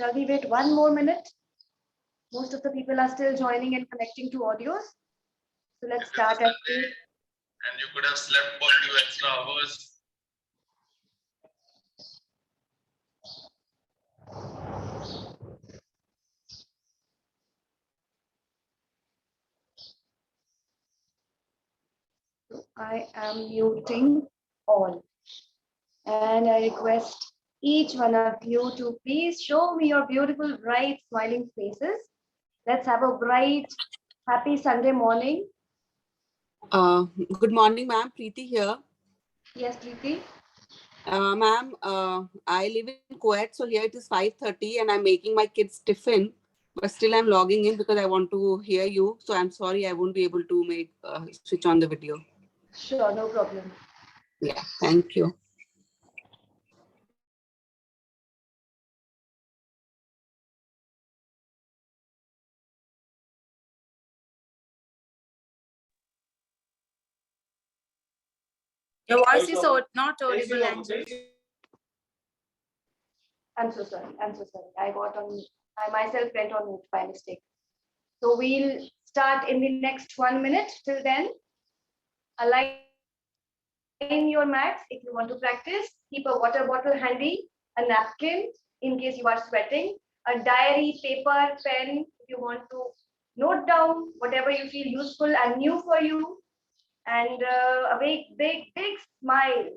Shall we wait 1 more minute? Most of the people are still joining and connecting to audios. So let's start at 8. And you could have slept for 2 extra hours. So I am muting all. And I request each one of you to please show me your beautiful, bright, smiling faces. Let's have a bright, happy Sunday morning. Good morning, ma'am. Preeti here. Yes, Preeti. Ma'am, I live in Kuwait, so here it is 5:30 and I'm making my kids tiffin, but still I'm logging in because I want to hear you. So I'm sorry I won't be able to make switch on the video. Sure, no problem. Yeah, thank you. Your voice is not audible, Anchal. I'm so sorry. I myself went on mute by mistake. So we'll start in the next 1 minute. Till then, align your mats. If you want to practice, keep a water bottle handy, a napkin in case you are sweating, a diary, paper, pen, if you want to note down whatever you feel useful and new for you, and a big smile.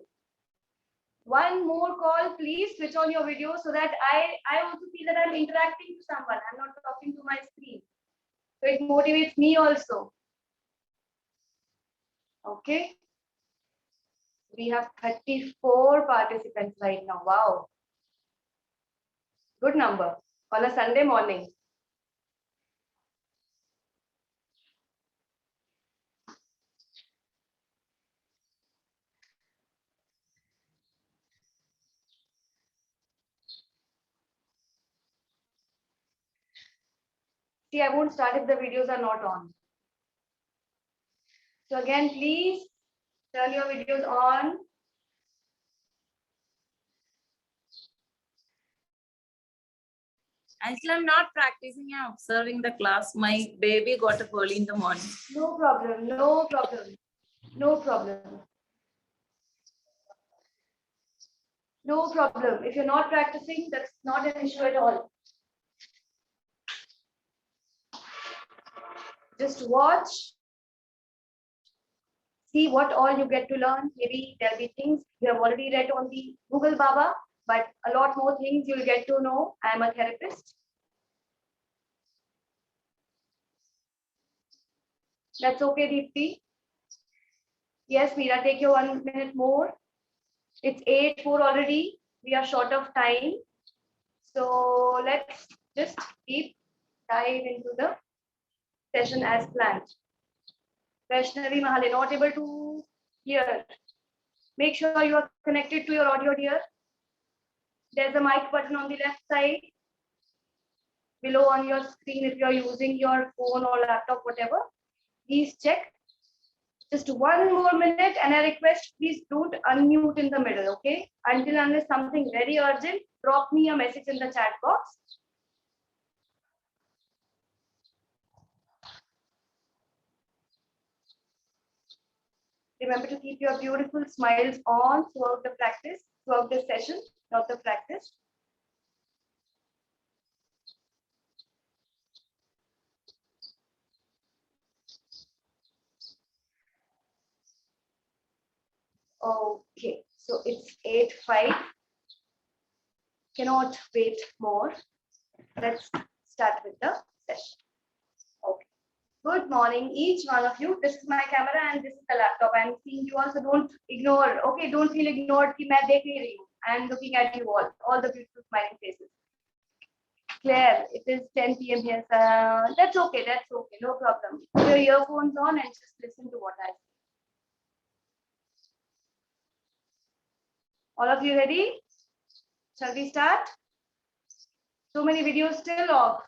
One more call, please switch on your video so that I also feel that I'm interacting to someone. I'm not talking to my screen. So it motivates me also. Okay. We have 34 participants right now. Wow. Good number on a Sunday morning. See, I won't start if the videos are not on. So again, please turn your videos on. Actually, I'm not practicing. I'm observing the class. My baby got up early in the morning. No problem. No problem. No problem. No problem. If you're not practicing, that's not an issue at all. Just watch. See what all you get to learn. Maybe there'll be things you have already read on the Google Baba, but a lot more things you'll get to know. I'm a therapist. That's okay, Deepti. Yes, Meera, take your 1 minute more. It's 8:04 already. We are short of time. So let's just dive into the session as planned. Vaishnavi Mahale, not able to hear. Make sure you are connected to your audio, dear. There's a mic button on the left side. Below on your screen, if you're using your phone or laptop, whatever, please check. Just 1 more minute, and I request please don't unmute in the middle, okay? Until unless something very urgent, drop me a message in the chat box. Remember to keep your beautiful smiles on throughout the practice, throughout the session, not the practice. Okay, so it's 8:05. Cannot wait more. Let's start with the session. Okay. Good morning, each one of you. This is my camera and this is the laptop. I'm seeing you also. Don't ignore. Okay, don't feel ignored. Ki main dekh nahi rahi hu. I'm looking at you all the beautiful smiling faces. Claire, it is 10 p.m. here. That's okay. That's okay. No problem. Put your earphones on and just listen to what I say. All of you ready? Shall we start? So many videos still off.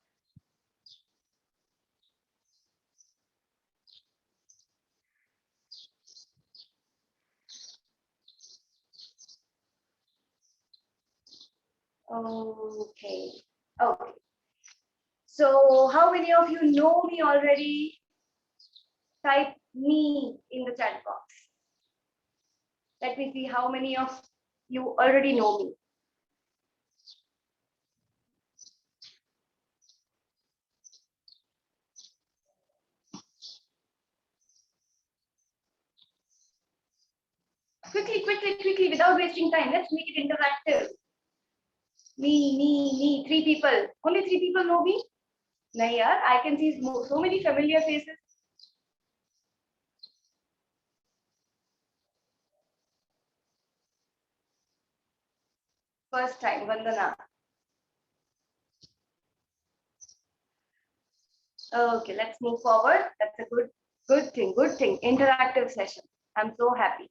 Okay. Okay. So how many of you know me already? Type me in the chat box. Let me see how many of you already know me. Quickly, without wasting time. Let's make it interactive. Me. 3 people. Only 3 people know me? Nahi yaar, I can see so many familiar faces. First time, Vandana. Okay, let's move forward. That's a good thing. Interactive session. I'm so happy.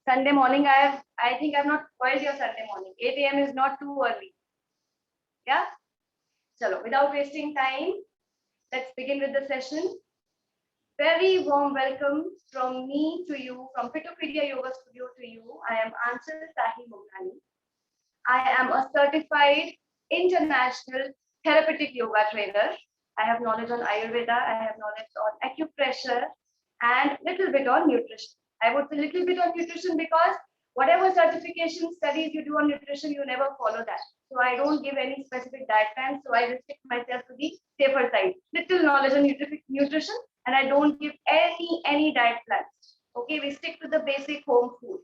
Sunday morning, I think I've not spoiled your Sunday morning. 8 a.m. is not too early. Yeah? Chalo, without wasting time, let's begin with the session. Very warm welcome from me to you, from Pitopedia Yoga Studio to you. I am Anchal Sahi Muglani. I am a certified international therapeutic yoga trainer. I have knowledge on Ayurveda, I have knowledge on acupressure, and little bit on nutrition. I would say little bit on nutrition because whatever certification studies you do on nutrition, you never follow that. So I don't give any specific diet plan. So I restrict myself to the safer side. Little knowledge on nutrition, and I don't give any diet plans. Okay, we stick to the basic home food.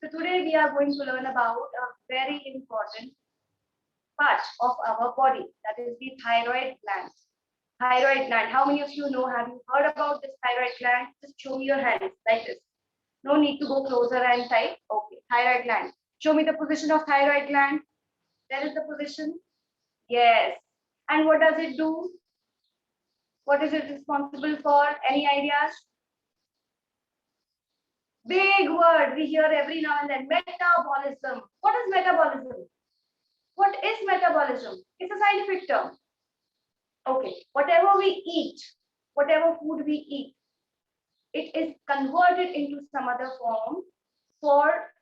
So today we are going to learn about a very important part of our body, that is the thyroid gland. Thyroid gland. How many of you know? Have you heard about this thyroid gland? Just show me your hands like this. No need to go closer and type. Okay, thyroid gland. Show me the position of thyroid gland. There is the position. Yes. And what does it do? What is it responsible for? Any ideas? Big word we hear every now and then. Metabolism. What is metabolism? What is metabolism? It's a scientific term. Okay, whatever we eat, whatever food we eat, it is converted into some other form for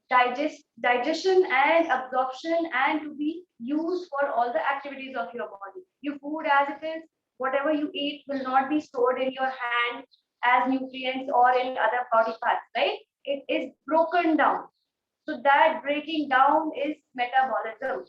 digestion and absorption and to be used for all the activities of your body. Your food as it is, whatever you eat will not be stored in your hand as nutrients or in other body parts, right? It is broken down. So that breaking down is metabolism.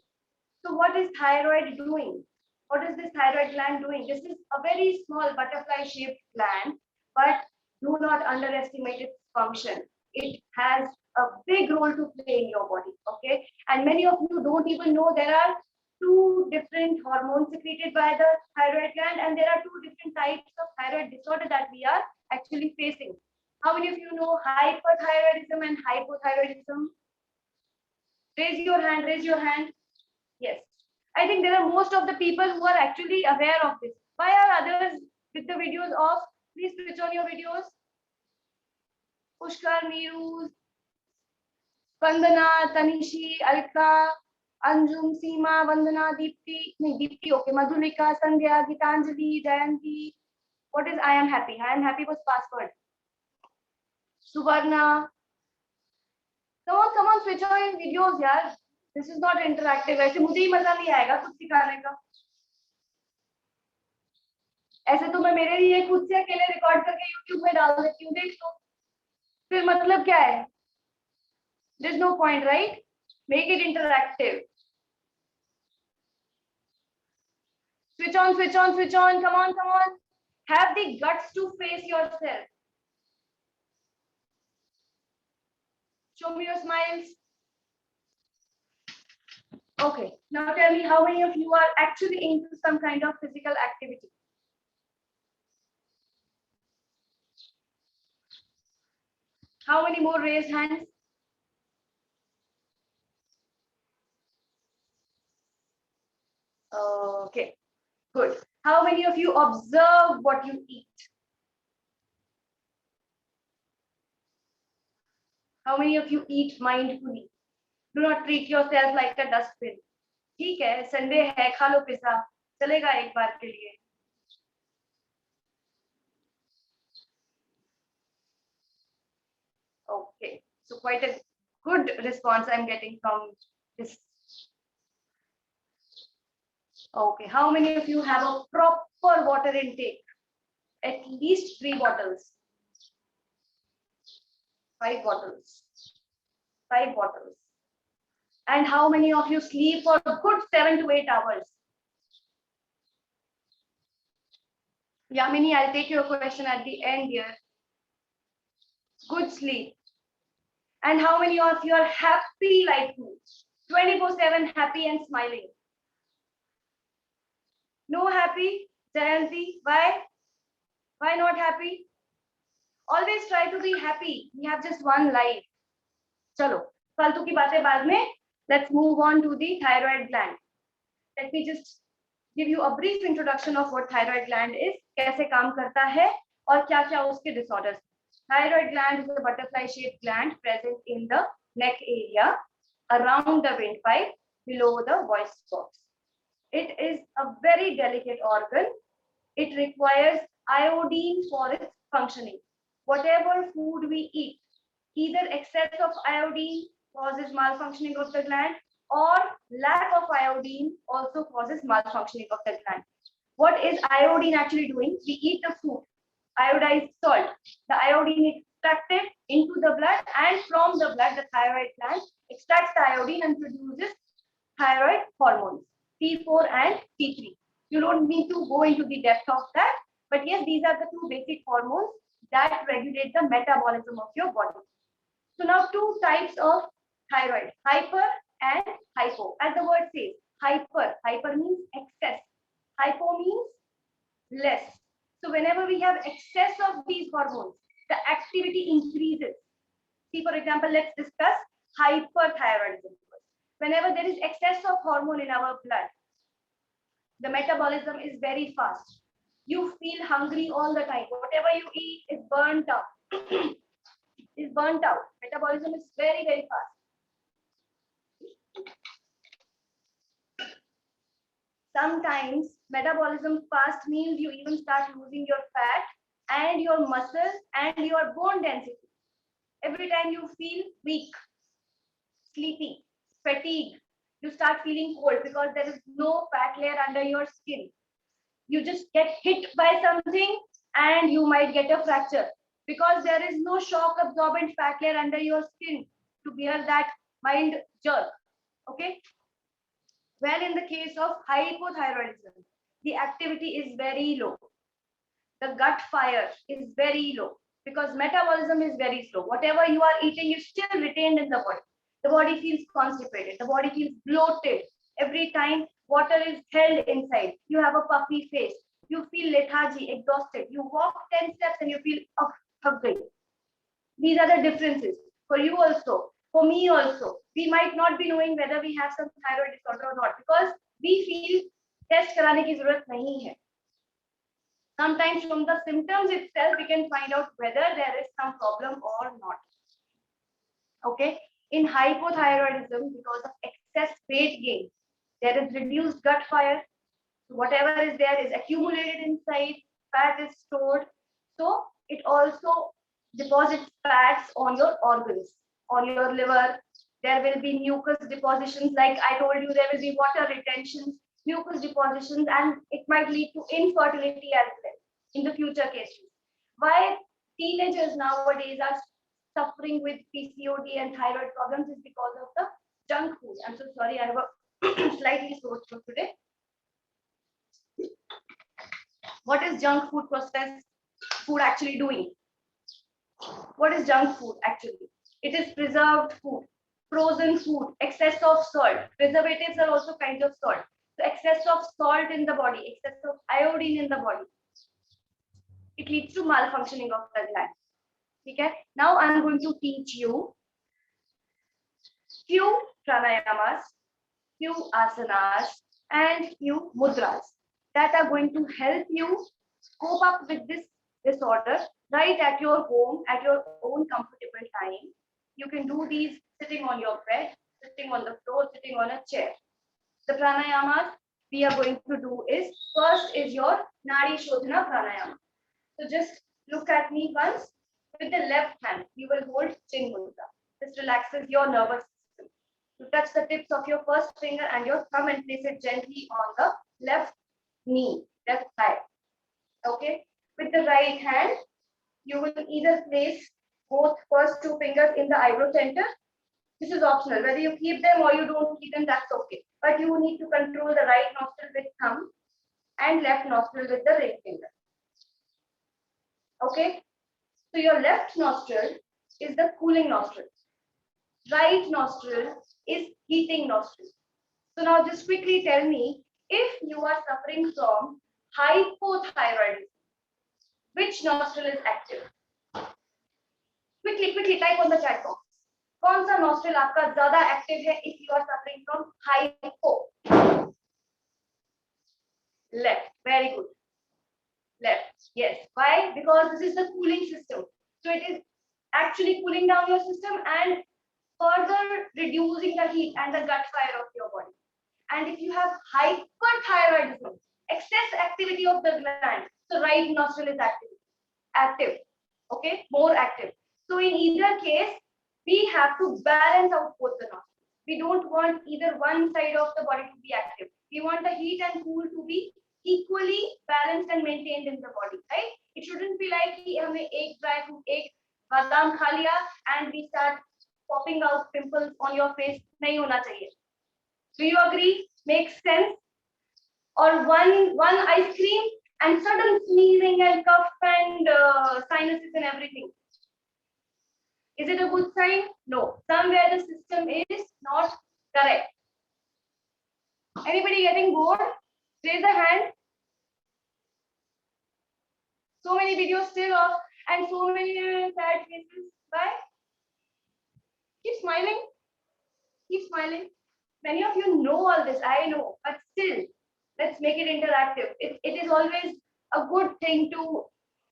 So what is thyroid doing? What is this thyroid gland doing? This is a very small butterfly shaped gland, but do not underestimate its function. It has a big role to play in your body, okay? And many of you don't even know there are two different hormones secreted by the thyroid gland, and there are two different types of thyroid disorder that we are actually facing. How many of you know hyperthyroidism and hypothyroidism? Raise your hand, raise your hand. Yes. I think there are most of the people who are actually aware of this. Why are others with the videos off? Please switch on your videos. Pushkar, Neeru, Vandana, Tanishi, Alka, Anjum, Seema, Vandana, Deepti. No, Deepti, okay. Madhulika, Sandhya, Gitanjali, Jayanti. What is I am happy? I am happy was password. Suvarna. Come on, switch on your videos, yaar. This is not interactive. ऐसे मुझे ही मजा नहीं आएगा कुछ सिखाने का. ऐसे तो मैं मेरे लिए खुद से अकेले रिकॉर्ड करके YouTube में डाल देती हूँ, देख लो. फिर मतलब क्या है? There's no point, right? Make it interactive. Switch on. Come on. Have the guts to face yourself. Show me your smiles. Okay, now tell me how many of you are actually into some kind of physical activity? How many more raised hands? Okay, good. How many of you observe what you eat? How many of you eat mindfully? Do not treat yourself like a dustbin. ठीक है, Sunday है, खा लो pizza, चलेगा एक बार के लिए. Okay, so quite a good response I'm getting from this. Okay, how many of you have a proper water intake? At least 3 bottles. 5 bottles. 5 bottles. And how many of you sleep for a good 7 to 8 hours? Yamini, I'll take your question at the end here. Good sleep. And how many of you are happy like me? 24/7 happy and smiling. No happy? Jayanti, why? Why not happy? Always try to be happy. We have just one life. Chalo, फालतू की बातें बाद में. Let's move on to the thyroid gland. Let me just give you a brief introduction of what thyroid gland is, कैसे काम करता है और क्या-क्या उसके disorders. Thyroid gland is a butterfly-shaped gland present in the neck area, around the windpipe, below the voice box. It is a very delicate organ. It requires iodine for its functioning. Whatever food we eat, either excess of iodine causes malfunctioning of the gland, or lack of iodine also causes malfunctioning of the gland. What is iodine actually doing? We eat the food, iodized salt. The iodine is extracted into the blood, and from the blood, the thyroid gland extracts the iodine and produces thyroid hormones, T4 and T3. You don't need to go into the depth of that, but yes, these are the two basic hormones that regulate the metabolism of your body. So now two types of thyroid, hyper and hypo. As the word says, hyper means excess, hypo means less. So whenever we have excess of these hormones, the activity increases. See, for example, let's discuss hyperthyroidism. Whenever there is excess of hormone in our blood, the metabolism is very fast. You feel hungry all the time. Whatever you eat is burnt out. Is burnt out. Metabolism is very, very fast. Sometimes metabolism fast means you even start losing your fat and your muscle and your bone density. Every time you feel weak, sleepy, fatigued, you start feeling cold because there is no fat layer under your skin. You just get hit by something and you might get a fracture because there is no shock absorbent fat layer under your skin to bear that mild jerk. Okay. Well, in the case of hypothyroidism, the activity is very low. The gut fire is very low because metabolism is very slow. Whatever you are eating is still retained in the body. The body feels constipated. The body feels bloated. Every time water is held inside, you have a puffy face. You feel lethargy, exhausted. You walk 10 steps and you feel hungry. These are the differences for you also, for me also. We might not be knowing whether we have some thyroid disorder or not because we feel test karane ki zarurat nahi hai. Sometimes from the symptoms itself, we can find out whether there is some problem or not. Okay. In hypothyroidism, because of excess weight gain, there is reduced gut fire. Whatever is there is accumulated inside, fat is stored. So it also deposits fats on your organs, on your liver. There will be mucus depositions. Like I told you, there will be water retentions, mucus depositions, and it might lead to infertility as well in the future cases. Why teenagers nowadays are suffering with PCOD and thyroid problems is because of the junk food. I'm so sorry, I have a slightly sore throat today. What is junk food processed food actually doing? What is junk food actually? It is preserved food, frozen food, excess of salt. Preservatives are also kinds of salt. So excess of salt in the body, excess of iodine in the body. It leads to malfunctioning of the gland. Okay? Now I'm going to teach you few pranayamas, few asanas, and few mudras that are going to help you cope up with this disorder right at your home, at your own comfortable time. You can do these sitting on your bed, sitting on the floor, sitting on a chair. The pranayamas we are going to do is, first is your Nadi Shodhana pranayama. So just look at me once. With the left hand, you will hold Chin Mudra. This relaxes your nervous system. You touch the tips of your first finger and your thumb and place it gently on the left knee, left thigh. Okay. With the right hand, you will either place both first two fingers in the eyebrow center. This is optional. Whether you keep them or you don't keep them, that's okay. But you need to control the right nostril with thumb and left nostril with the ring finger. Okay. So your left nostril is the cooling nostril. Right nostril is heating nostril. So now just quickly tell me, if you are suffering from hypothyroidism, which nostril is active? Quickly type on the chat box. कौन सा nostril आपका ज़्यादा active है if you are suffering from hypo? Left. Very good. Left. Yes. Why? Because this is the cooling system. So it is actually cooling down your system and further reducing the heat and the gut fire of your body. And if you have hyperthyroidism, excess activity of the gland, so right nostril is active, okay, more active. So in either case, we have to balance out both the nostrils. We don't want either one side of the body to be active. We want the heat and cool to be equally balanced and maintained in the body, right? It shouldn't be like कि हमें एक dry fruit, एक बादाम खा लिया and we start popping out pimples on your face. नहीं होना चाहिए. Do you agree? Makes sense? Or one ice cream and sudden sneezing and cough and sinuses and everything. Is it a good sign? No. Somewhere the system is not correct. Anybody getting bored? Raise a hand. So many videos still off and so many sad faces. Bye. Keep smiling. Keep smiling. Many of you know all this, I know, but still, let's make it interactive. It is always a good thing to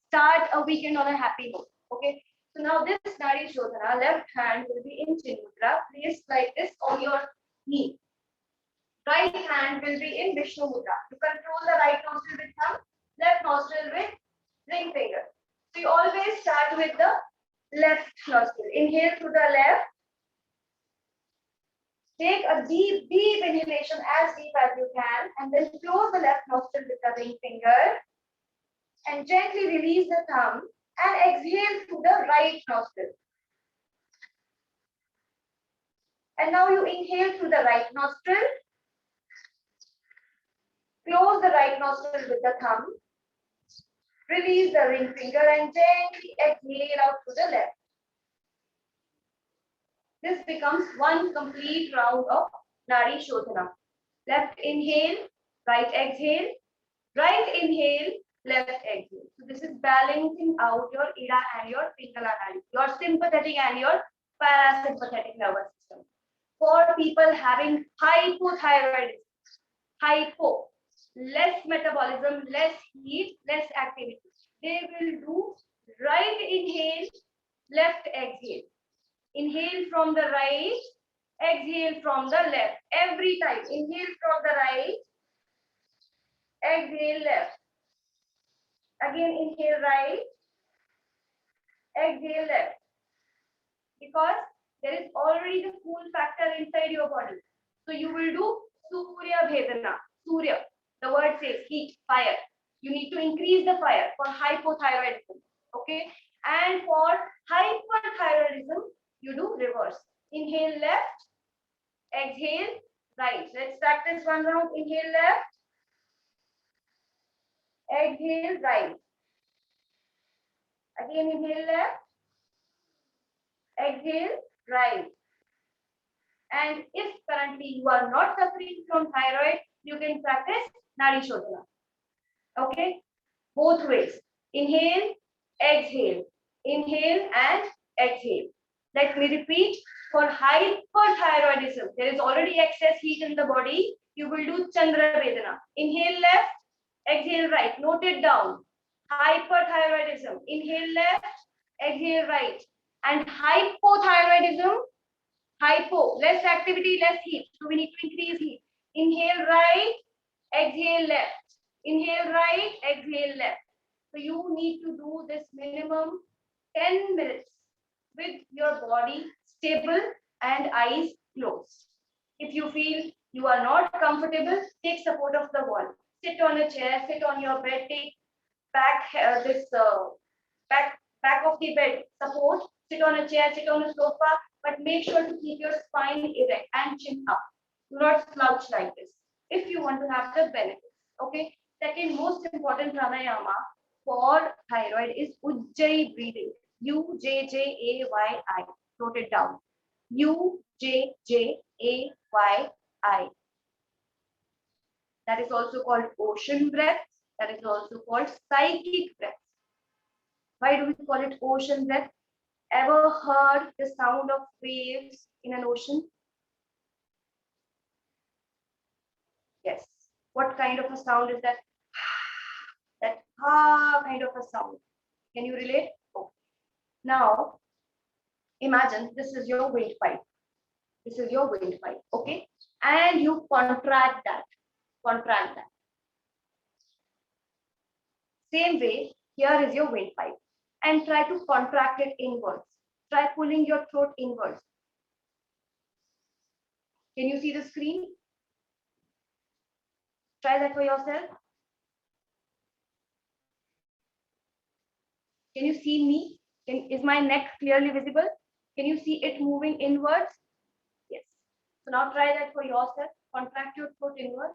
start a weekend on a happy note. Okay. So now this Nadi Shodhana, left hand will be in Chin Mudra, placed like this on your knee. Right hand will be in Vishnu Mudra. You control the right nostril with thumb, left nostril with ring finger. So you always start with the left nostril. Inhale through the left. Take a deep inhalation, as deep as you can, and then close the left nostril with the ring finger and gently release the thumb and exhale through the right nostril. And now you inhale through the right nostril, close the right nostril with the thumb, release the ring finger and gently exhale out through the left. This becomes one complete round of Nadi Shodhana. Left inhale, right exhale, right inhale, left exhale. So this is balancing out your Ida and your Pingala Nadi, your sympathetic and your parasympathetic nervous system. For people having hypothyroidism, hypo, less metabolism, less heat, less activity, they will do right inhale, left exhale. Inhale from the right, exhale from the left. Every time, inhale from the right, exhale left. Again, inhale right, exhale left. Because there is already the cool factor inside your body. So you will do Surya Bhedana. Surya, the word says heat, fire. You need to increase the fire for hypothyroidism. Okay? And for hyperthyroidism, you do reverse. Inhale left, exhale right. Let's practice one round. Inhale left, exhale right. Again, inhale left, exhale right. And if currently you are not suffering from thyroid, you can practice Nadi Shodhana. Okay? Both ways. Inhale, exhale. Inhale and exhale. Let me repeat. For hyperthyroidism, there is already excess heat in the body. You will do Chandra Vedana. Inhale left, exhale right. Note it down. Hyperthyroidism. Inhale left, exhale right. And hypothyroidism, hypo, less activity, less heat. So we need to increase heat. Inhale right, exhale left. Inhale right, exhale left. So you need to do this minimum 10 minutes with your body stable and eyes closed. If you feel you are not comfortable, take support of the wall. Sit on a chair, sit on your bed, take back back of the bed support, sit on a chair, sit on a sofa, but make sure to keep your spine erect and chin up. Do not slouch like this if you want to have the benefits. Okay. Second most important pranayama for thyroid is Ujjayi breathing. Ujjayi. Note it down. Ujjayi. That is also called ocean breath. That is also called psychic breath. Why do we call it ocean breath? Ever heard the sound of waves in an ocean? Yes. What kind of a sound is that? That kind of a sound. Can you relate? Oh. Now, imagine this is your windpipe. This is your windpipe, okay? And you contract that. Contract that. Same way, here is your windpipe. And try to contract it inwards. Try pulling your throat inwards. Can you see the screen? Try that for yourself. Can you see me? Is my neck clearly visible? Can you see it moving inwards? Yes. So now try that for yourself. Contract your throat inwards.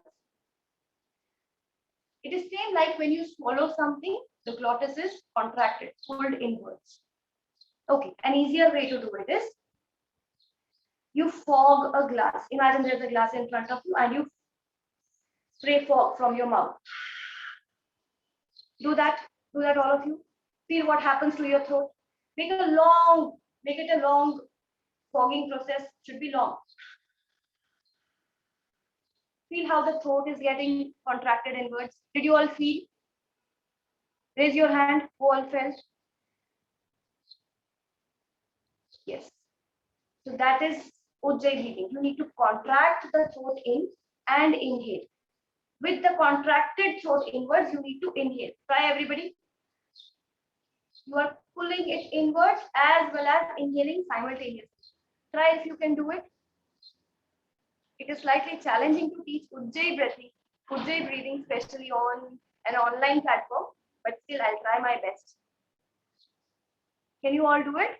It is same like when you swallow something, the glottis is contracted, pulled inwards. Okay, an easier way to do it is you fog a glass. Imagine there's a glass in front of you and you spray fog from your mouth. Do that all of you. Feel what happens to your throat. Make it a long fogging process, should be long. Feel how the throat is getting contracted inwards. Did you all feel? Raise your hand, who all felt? Yes. So that is Ujjayi breathing. You need to contract the throat in and inhale. With the contracted throat inwards, you need to inhale. Try everybody. You are pulling it inwards as well as inhaling simultaneously. Try if you can do it. It is slightly challenging to teach Ujjayi breathing, especially on an online platform, but still I'll try my best. Can you all do it?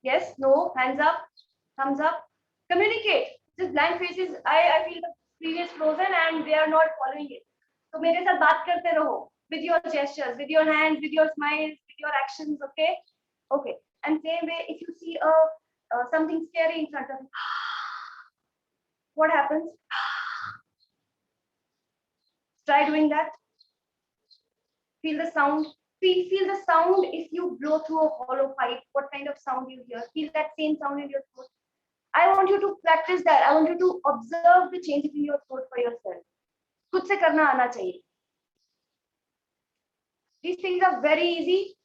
Yes, no, hands up, thumbs up. Communicate. Just blank faces, I feel the screen is frozen and they are not following it. So मेरे साथ बात करते रहो with your gestures, with your hands, with your smiles, with your actions, okay? Okay. And same way, if you see something scary in front of you, what happens? Try doing that. Feel the sound. Feel the sound if you blow through a hollow pipe. What kind of sound you hear? Feel that same sound in your throat. I want you to practice that. I want you to observe the changes in your throat for yourself. खुद से करना आना चाहिए. These things are very easy.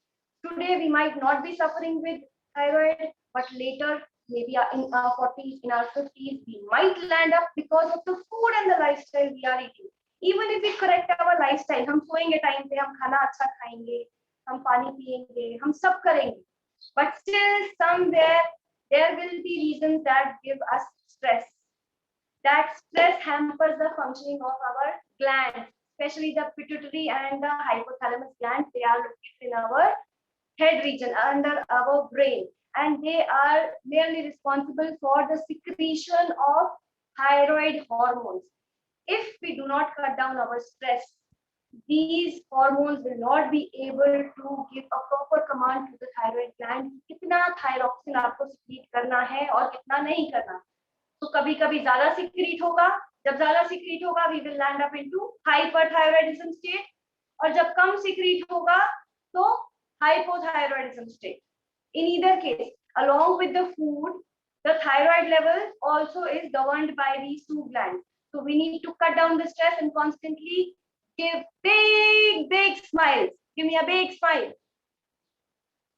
Today we might not be suffering with thyroid, but later, maybe in our 40s, in our 50s, we might land up because of the food and the lifestyle we are eating. Even if we correct our lifestyle, हम सोएंगे time पे, हम खाना अच्छा खाएंगे, हम पानी पिएंगे, हम सब करेंगे. But still, somewhere there will be reasons that give us stress. That stress hampers the functioning of our glands, especially the pituitary and the hypothalamus glands. They are located in our head region, under our brain, and they are merely responsible for the secretion of thyroid hormones. If we do not cut down our stress, these hormones will not be able to give a proper command to the thyroid gland. कितना thyroxine आपको secrete करना है और कितना नहीं करना. तो कभी-कभी ज़्यादा secrete होगा. जब ज़्यादा secrete होगा, we will land up into hyperthyroidism state. और जब कम secrete होगा, तो hypothyroidism state. In either case, along with the food, the thyroid level also is governed by these two glands. So we need to cut down the stress and constantly give big smiles. Give me a big smile.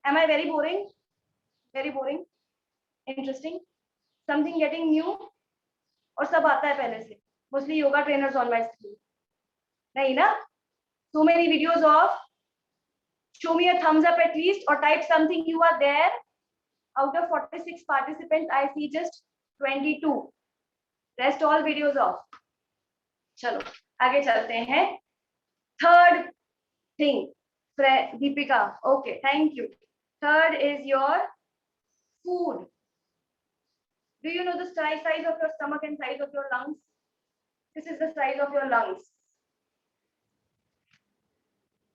Am I very boring? Very boring? Interesting? Something getting new? और सब आता है पहले से. Mostly yoga trainers on my screen. नहीं ना? So many videos of show me a thumbs up at least or type something you are there. Out of 46 participants, I see just 22. Rest all videos off. चलो आगे चलते हैं. Third thing, Deepika. Okay, thank you. Third is your food. Do you know the size of your stomach and size of your lungs? This is the size of your lungs.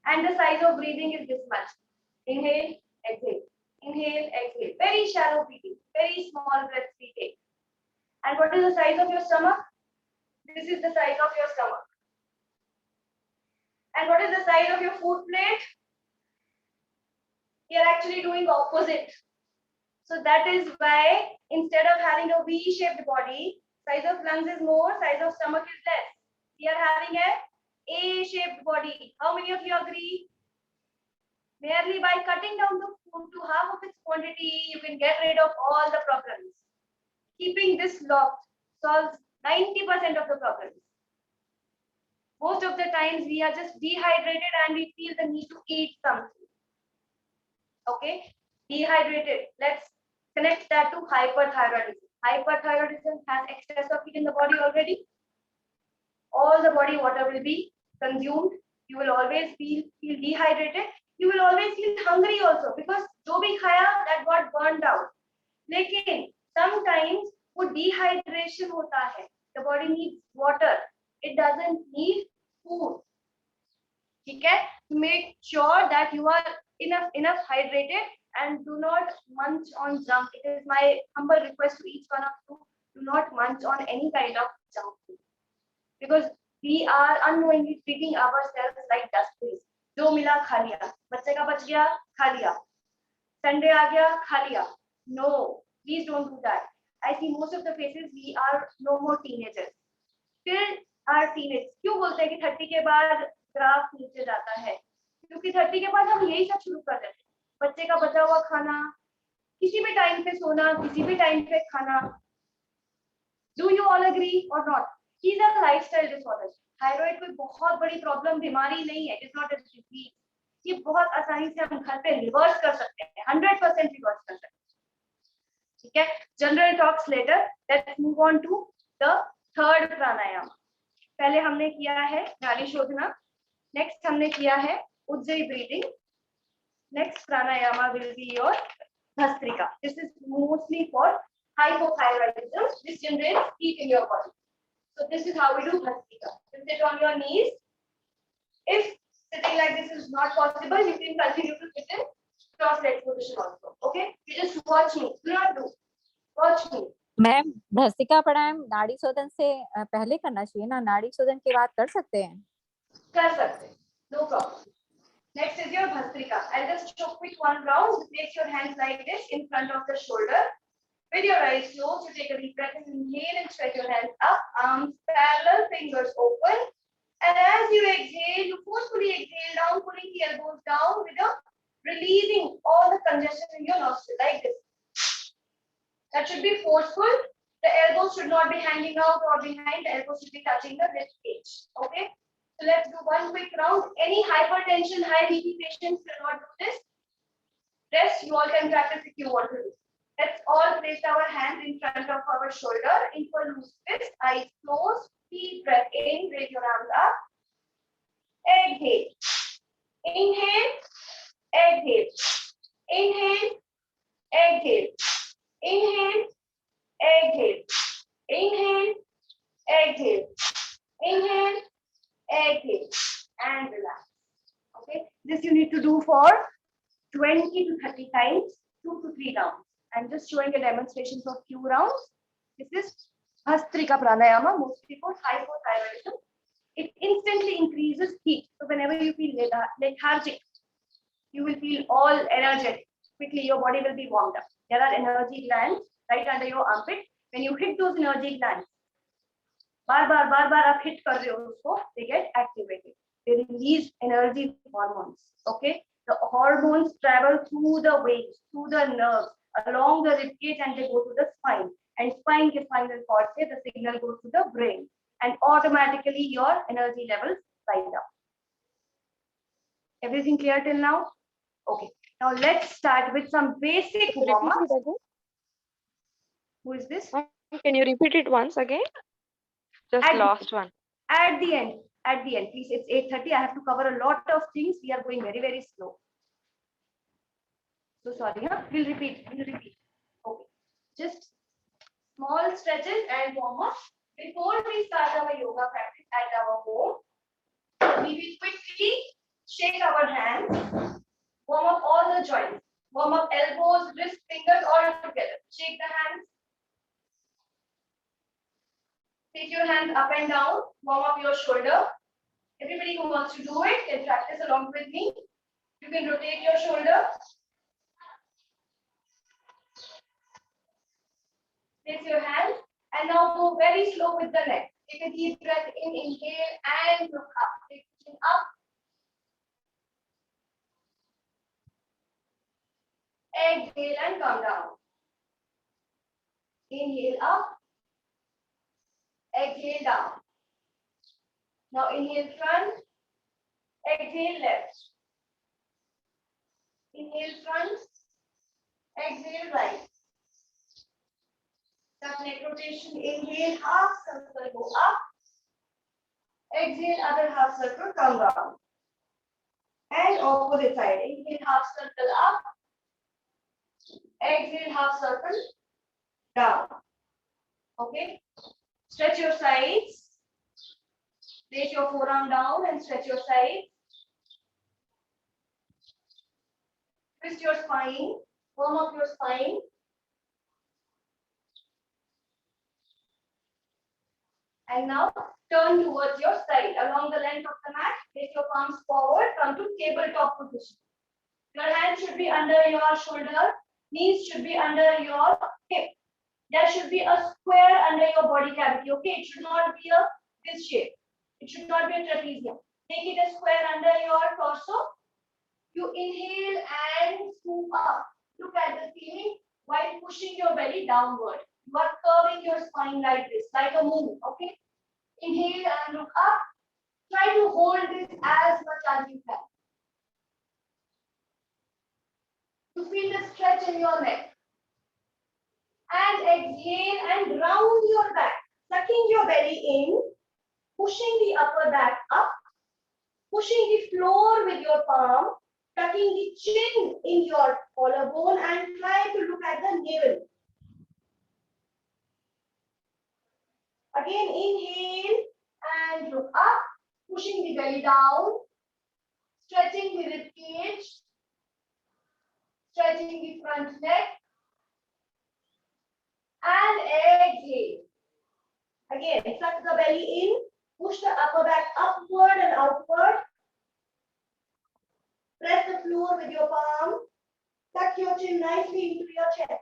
And the size of breathing is this much. Inhale, exhale. Inhale, exhale. Very shallow breathing. Very small breaths we take. And what is the size of your stomach? This is the size of your stomach. And what is the size of your food plate? We are actually doing opposite. So that is why instead of having a V-shaped body, size of lungs is more, size of stomach is less. We are having a A-shaped body. How many of you agree? Merely by cutting down the food to half of its quantity, you can get rid of all the problems. Keeping this locked solves 90% of the problems. Most of the times we are just dehydrated and we feel the need to eat something. Okay, dehydrated. Let's connect that to hyperthyroidism. Hyperthyroidism has excess of heat in the body already. All the body water will be consumed. You will always feel dehydrated. You will always feel hungry also because जो भी खाया that got burned out. लेकिन sometimes वो dehydration होता है. The body needs water. It doesn't need food. ठीक है? Make sure that you are enough hydrated and do not munch on junk. It is my humble request to each one of you, do not munch on any kind of junk food. Because we are unknowingly treating ourselves like dustbins. जो मिला खा लिया, बच्चे का बच गया खा लिया, Sunday आ गया खा लिया. No, please don't do that. I see most of the faces we are no more teenagers. Still our teenage. क्यों बोलते हैं कि 30 के बाद ग्राफ नीचे जाता है? क्योंकि 30 के बाद हम यही सब शुरू कर देते हैं. बच्चे का बचा हुआ खाना, किसी भी टाइम पे सोना, किसी भी टाइम पे खाना. Do you all agree or not? These are lifestyle disorders. Thyroid कोई बहुत बड़ी प्रॉब्लम बीमारी नहीं है. It is not a disease. ये बहुत आसानी से हम घर पे रिवर्स कर सकते हैं. 100% रिवर्स कर सकते हैं. ठीक है? General talks later. Let's move on to the third pranayama. पहले हमने किया है नाड़ी शोधना. Next हमने किया है Ujjayi breathing. Next pranayama will be your bhastrika. This is mostly for hypothyroidism. This generates heat in your body. So this is how we do bhastrika. You sit on your knees. If sitting like this is not possible, you can continue to sit in cross-legged position also. Okay? You just watch me. Do not do. Watch me. Ma'am bhastrika pranayama nadi shodhan से पहले करना चाहिए ना, नाड़ी शोधन के बाद कर सकते हैं? कर सकते हैं. No problem. Next is your bhastrika. I'll just show quick one round. Place your hands like this in front of the shoulder. With your eyes closed, you take a deep breath and inhale and stretch your hands up, arms parallel, fingers open. And as you exhale, you forcefully exhale down, pulling the elbows down with a releasing all the congestion in your nostril like this. That should be forceful. The elbows should not be hanging out or behind. The elbows should be touching the rib cage. Okay? So let's do one quick round. Any hypertension, high BP patients will not do this. Rest, you all can practice if you want to do. Let's all place our hands in front of our shoulder, in for loose fist, eyes closed, deep breath in, raise your arms up. Exhale. Inhale, exhale. Inhale, exhale. Inhale, exhale. Inhale, exhale. Inhale, exhale. And relax. Okay, this you need to do for 20 to 30 times, 2 to 3 rounds. I'm just showing a demonstration for few rounds. This is bhastrika pranayama, mostly for hypothyroidism. It instantly increases heat. So whenever you feel lethargic, you will feel all energetic. Quickly, your body will be warmed up. There are energy glands right under your armpit. When you hit those energy glands, बार बार आप hit कर रहे हो उसको, they get activated. They release energy hormones. Okay, the hormones travel through the veins, through the nerves, along the ribcage, and they go to the spine. And spine के spinal cord से the signal goes to the brain, and automatically your energy levels rise up. Everything clear till now? Okay. Now let's start with some basic warm-ups. Who is this? Can you repeat it once again? Just Aditi. last one. at the end, please, it's 8:30. I have to cover a lot of things. We are going very, very slow. So sorry, huh? We'll repeat. Okay. Just small stretches and warm up. Before we start our yoga practice at our home, we will quickly shake our hands, warm up all the joints, warm up elbows, wrist, fingers all together. Shake the hands. Take your hands up and down, warm up your shoulder. Everybody who wants to do it can practice along with me. You can rotate your shoulder. Place your hands and now go very slow with the neck. Take a deep breath in, inhale and look up. Take the chin up. Exhale and come down. Inhale up. Exhale down. Now inhale front. Exhale left. Inhale front. Exhale right. Start neck rotation. Inhale half circle, go up. Exhale other half circle, come down. And opposite side. Inhale half circle up. Exhale half circle down. Okay. Stretch your sides. Place your forearm down and stretch your sides. Twist your spine. Warm up your spine. And now turn towards your side. Along the length of the mat, place your palms forward, come to tabletop position. Your hands should be under your shoulder, knees should be under your hip. There should be a square under your body cavity, okay? It should not be this shape. It should not be a trapezium. Make it a square under your torso. You inhale and scoop up. Look at the ceiling while pushing your belly downward. You are curving your spine like this, like a moon, okay? Inhale and look up. Try to hold this as much as you can. You feel the stretch in your neck. And exhale and round your back, sucking your belly in, pushing the upper back up, pushing the floor with your palm, tucking the chin in your collarbone and try to look at the navel. Again, inhale and look up, pushing the belly down, stretching the rib cage, stretching the front neck, and exhale. Again, suck the belly in, push the upper back upward and outward. Press the floor with your palm, tuck your chin nicely into your chest.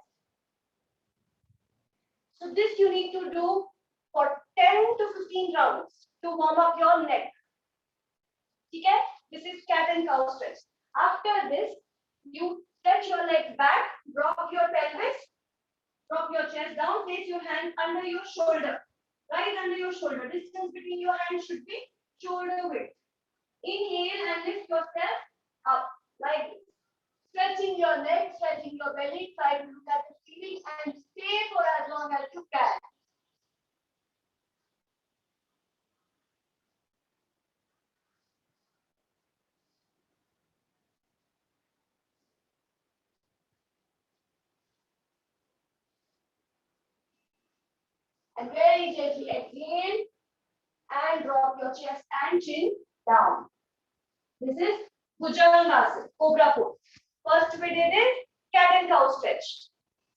So this you need to do for 10 to 15 rounds to warm up your neck. Okay? This is cat and cow stretch. After this, you stretch your legs back, drop your pelvis, drop your chest down, place your hand under your shoulder, right under your shoulder. Distance between your hands should be shoulder width. Inhale and lift yourself up like this. Stretching your neck, stretching your belly, try to look at the ceiling and stay for as long as you can. And very gently exhale and drop your chest and chin down. This is Bhujangasana, Cobra pose. First we did is cat and cow stretch.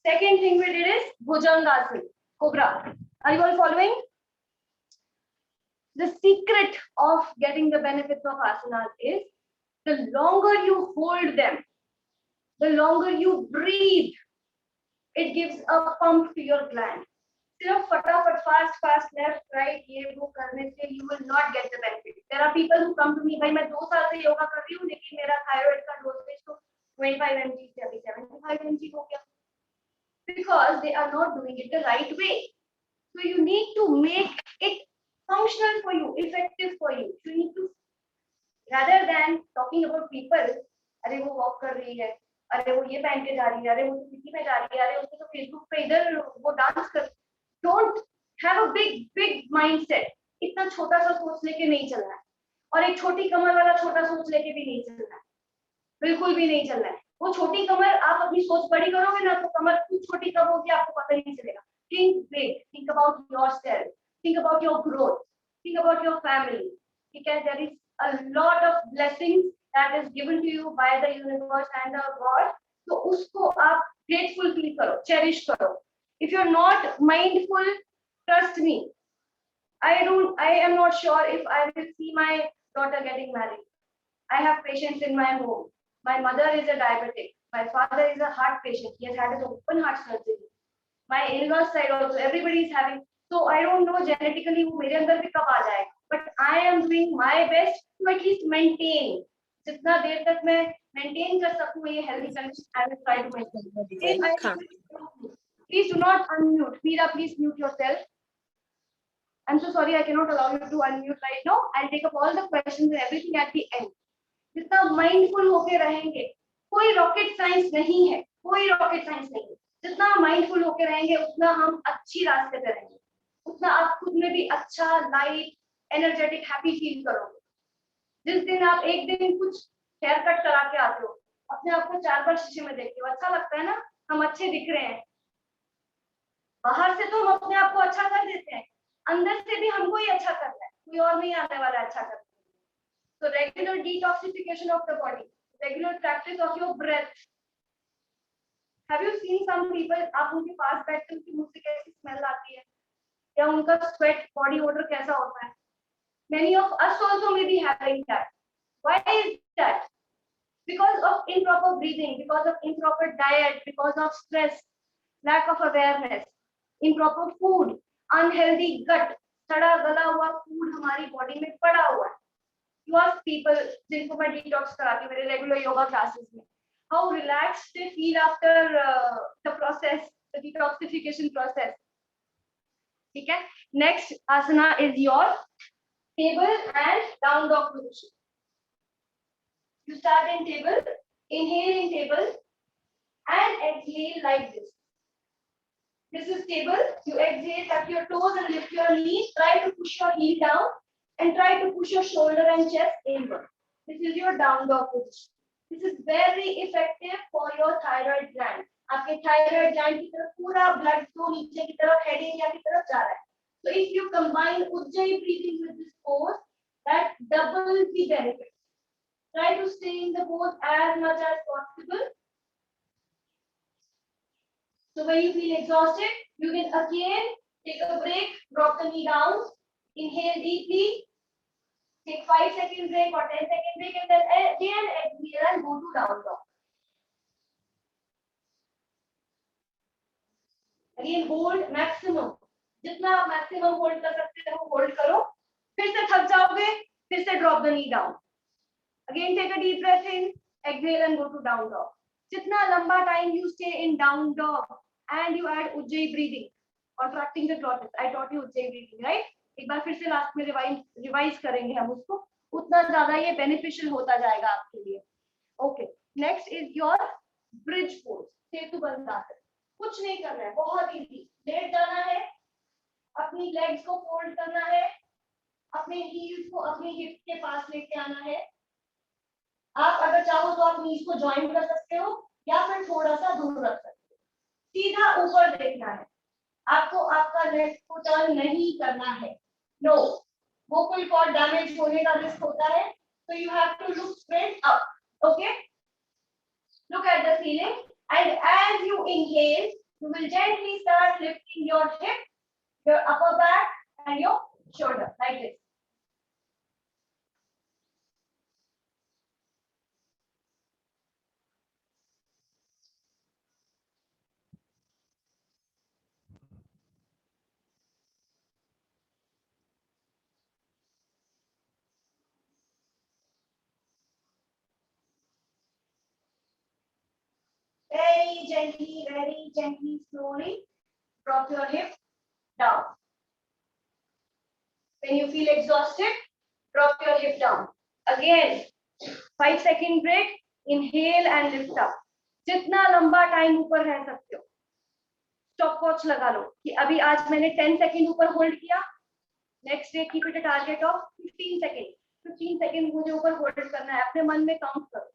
Second thing we did is Bhujangasana, Cobra. Are you all following? The secret of getting the benefits of asanas is the longer you hold them, the longer you breathe, it gives a pump to your gland. सिर्फ फटाफट fast left right ये वो करने से you will not get the benefit. There are people who come to me, भाई मैं 2 साल से योगा कर रही हूँ लेकिन मेरा thyroid का dosage तो 25 mg से अभी 75 mg हो गया. Because they are not doing it the right way. So you need to make it functional for you, effective for you. You need to, rather than talking about people, अरे वो walk कर रही है, अरे वो ये पहन के जा रही है, अरे वो सिटी में जा रही है, अरे उसने तो Facebook पे इधर वो डांस कर. Don't have a big mindset. इतना छोटा सा सोच लेके नहीं चलना है, और एक छोटी कमर वाला छोटा सोच लेके भी नहीं चलना है, बिल्कुल भी नहीं चलना है। वो छोटी कमर, आप अपनी सोच बड़ी करोगे ना तो कमर कुछ छोटी कम होगी, आपको पता ही नहीं चलेगा। Think big, think about yourself, think about your growth, think about your family, because there is a lot of blessings that is given to you by the universe and the God. So उसको आप grateful feel करो, cherish करो. If you're not mindful, trust me, I am not sure if I will see my daughter getting married. I have patients in my home. My mother is a diabetic. My father is a heart patient. He has had his open heart surgery. My in-laws side also, everybody is having. So I don't know genetically वो मेरे अंदर भी कब आ जाएगा. But I am doing my best to at least maintain. जितना देर तक मैं maintain कर सकूँ ये healthy condition, I will try to maintain. Please do not unmute. Meera, please mute yourself. I'm so sorry, I cannot allow you to unmute right now. I'll take up all the questions and everything at the end. जितना mindful होके रहेंगे, कोई rocket science नहीं है, कोई rocket science नहीं है. जितना mindful होके रहेंगे, उतना हम अच्छी रास्ते पे रहेंगे, उतना आप खुद में भी अच्छा, light, energetic, happy feel करोगे. जिस दिन आप एक दिन कुछ हेयर कट करा के आते हो, अपने आप को 4 बार शीशे में देखते हो, अच्छा लगता है ना, हम अच्छे दिख रहे हैं. बाहर से तो हम अपने आप को अच्छा कर देते हैं, अंदर से भी हमको ही अच्छा करना है, कोई और नहीं आने वाला अच्छा करना. So regular detoxification of the body, regular practice of your breath. Have you seen some people, आप उनके पास बैठते हो कि मुंह से कैसी स्मेल आती है, या उनका sweat body odor कैसा होता है? Many of us also may be having that. Why is that? Because of improper breathing, because of improper diet, because of stress, lack of awareness, improper food, unhealthy gut, सड़ा गला हुआ food हमारी body में पड़ा हुआ है. You ask people जिनको मैं detox कराती हूँ मेरे regular yoga classes में, how relaxed they feel after the process, the detoxification process. ठीक है? Next asana is your table and down dog position. You start in table, inhale in table, and exhale like this. This is table. You exhale, touch your toes and lift your knees. Try to push your heel down and try to push your shoulder and chest inward. This is your down dog position. This is very effective for your thyroid gland. आपके thyroid gland की तरफ पूरा blood flow नीचे की तरफ head area की तरफ जा रहा है. So if you combine Ujjayi breathing with this pose, that doubles the benefit. Try to stay in the pose as much as possible. So when you feel exhausted, you can again take a break, drop the knee down, inhale deeply, take 5-second break or 10-second break, and then again exhale and go to down dog. Again hold maximum. जितना आप maximum hold कर सकते हो hold करो. फिर से थक जाओगे, फिर से drop the knee down. Again take a deep breath in, exhale and go to down dog. जितना लंबा time you stay in down dog and you add Ujjayi breathing, contracting the glottis. I taught you Ujjayi breathing, right? एक बार फिर से last में revise करेंगे हम उसको, उतना ज्यादा ये बेनिफिशियल होता जाएगा आपके लिए. Okay, next is your bridge pose, setu bandh asan. कुछ नहीं करना है, बहुत इजी. लेट जाना है, अपनी लेग्स को फोल्ड करना है, अपने हील्स को अपनी हिप के पास लेके आना है. आप अगर चाहो तो आप नीज को ज्वाइन कर सकते हो या फिर थोड़ा सा दूर रख सकते हो. सीधा ऊपर देखना है, आपको आपका लेग को टर्न नहीं करना है. नो, vocal cord डैमेज होने का रिस्क होता है. So you have to look straight up. Okay? Look at the ceiling, and as you inhale, you will gently start lifting your hip, your upper back, and your shoulder like this. Very gently, slowly drop your hip down. When you feel exhausted, drop your hip down. Again, 5-second break, inhale and lift up. जितना लंबा time ऊपर रह सकते हो. Stop watch लगा लो कि अभी आज मैंने 10 सेकंड ऊपर होल्ड किया, next day keep it a target of 15 second. 15 second मुझे ऊपर होल्ड करना है, अपने मन में काउंट करो.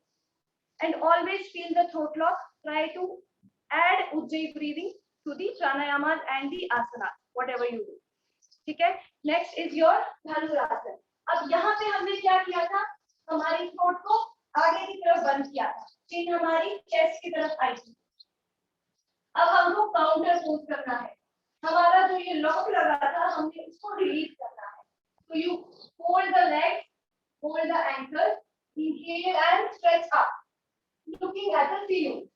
And always feel the throat lock. Try to add Ujjayi breathing to the pranayamas and the asanas, whatever you do. ठीक है. नेक्स्ट इज योर धनुरासन. अब यहाँ पे हमने क्या किया था, हमारी थ्रोट को आगे की तरफ बंद किया था, चिन हमारी चेस्ट की तरफ आई थी. अब हमको काउंटर पोज करना है. हमारा जो ये लॉक लगा था हमने इसको रिलीज करना है. तो you hold the leg, hold the ankle, inhale and stretch up, looking at the ceiling.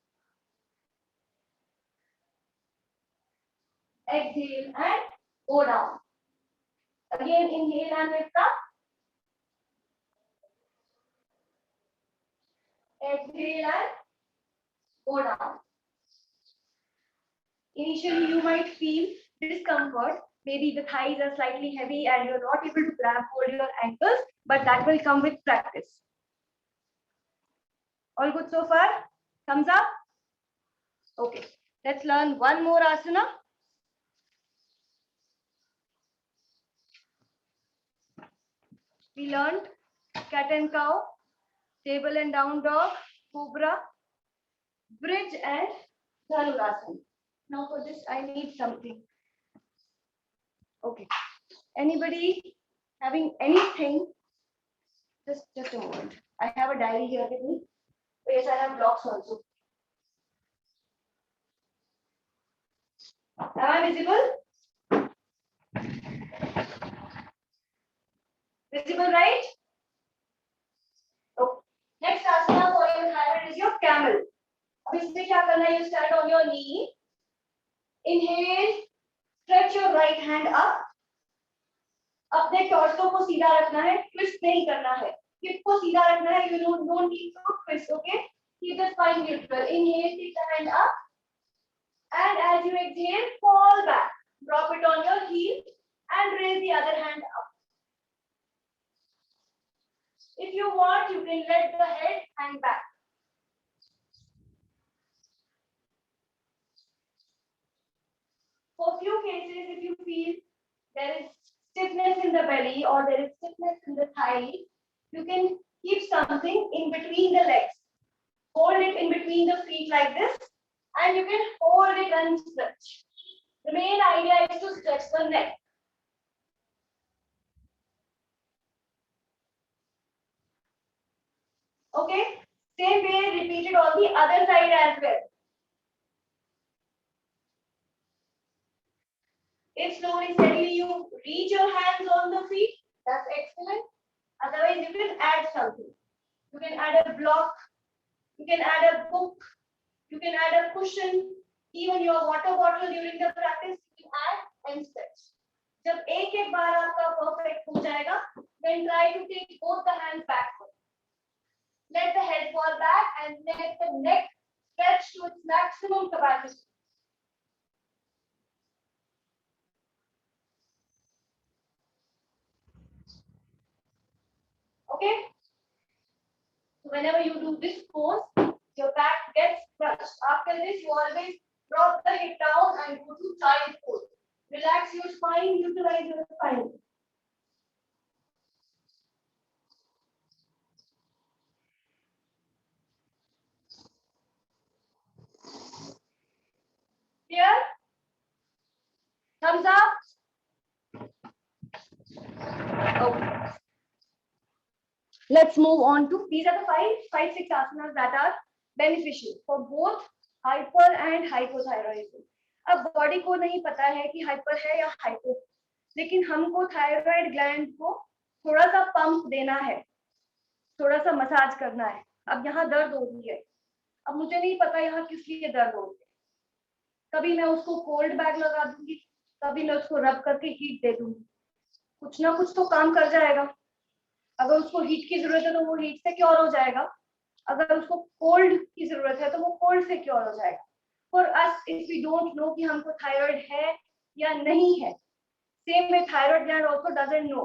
Exhale and go down. Again inhale and lift up. Exhale and go down. Initially you might feel discomfort. Maybe the thighs are slightly heavy and you're not able to grab hold your ankles, but that will come with practice. All good so far? Thumbs up? Okay. Let's learn one more asana. We learned cat and cow, table and down dog, cobra, bridge and dhanurasana. Now for this I need something. Okay. Anybody having anything? Just a moment. I have a diary here with me. Yes, I have blocks also. Am I visible? Visible, right? Okay. Next asana for your thyroid is your camel. अब इसमें क्या करना है? You stand on your knee. Inhale. Stretch your right hand up. अपने torso को सीधा रखना है, ट्विस्ट नहीं करना है. हिप को सीधा रखना है. You don't need to twist. Okay? Keep the spine neutral. Inhale, take the hand up. And as you exhale, fall back. Drop it on your heel and raise the other hand up. If you want, you can let the head hang back. For few cases, if you feel there is stiffness in the belly or there is stiffness in the thigh, you can keep something in between the legs. Hold it in between the feet like this, and you can hold it and stretch. The main idea is to stretch the neck. Okay? Same way, repeat it on the other side as well. If slowly, steadily you reach your hands on the feet, that's excellent. Otherwise, you can add something. You can add a block. You can add a book. You can add a cushion. Even your water bottle during the practice, you can add and stretch. जब एक बार आपका perfect हो जाएगा, then try to take both the hands backward. Let the head fall back and let the neck stretch to its maximum capacity. Okay? So whenever you do this pose, your back gets crushed. After this, you always drop the hip down and go to child pose. Relax your spine, utilize your spine. Clear? Thumbs up? Okay. Let's move on to, these are the five, 6 asanas that are beneficial for both hyper and hypothyroidism. अब body को नहीं पता है कि hyper है या hypo, लेकिन हमको थायराइड ग्लैंड को थोड़ा सा पंप देना है, थोड़ा सा मसाज करना है. अब यहाँ दर्द हो रही है, अब मुझे नहीं पता यहाँ किस लिए दर्द हो रही है. कभी मैं उसको कोल्ड बैग लगा दूंगी, कभी मैं उसको रब करके हीट दे दूंगी. कुछ ना कुछ तो काम कर जाएगा. अगर उसको हीट की जरूरत है तो वो हीट से क्योर हो जाएगा. अगर उसको कोल्ड की जरूरत है तो वो कोल्ड से क्योर हो जाएगा. For us, if we don't know कि हमको थायराइड है या नहीं है, सेम में thyroid gland also doesn't know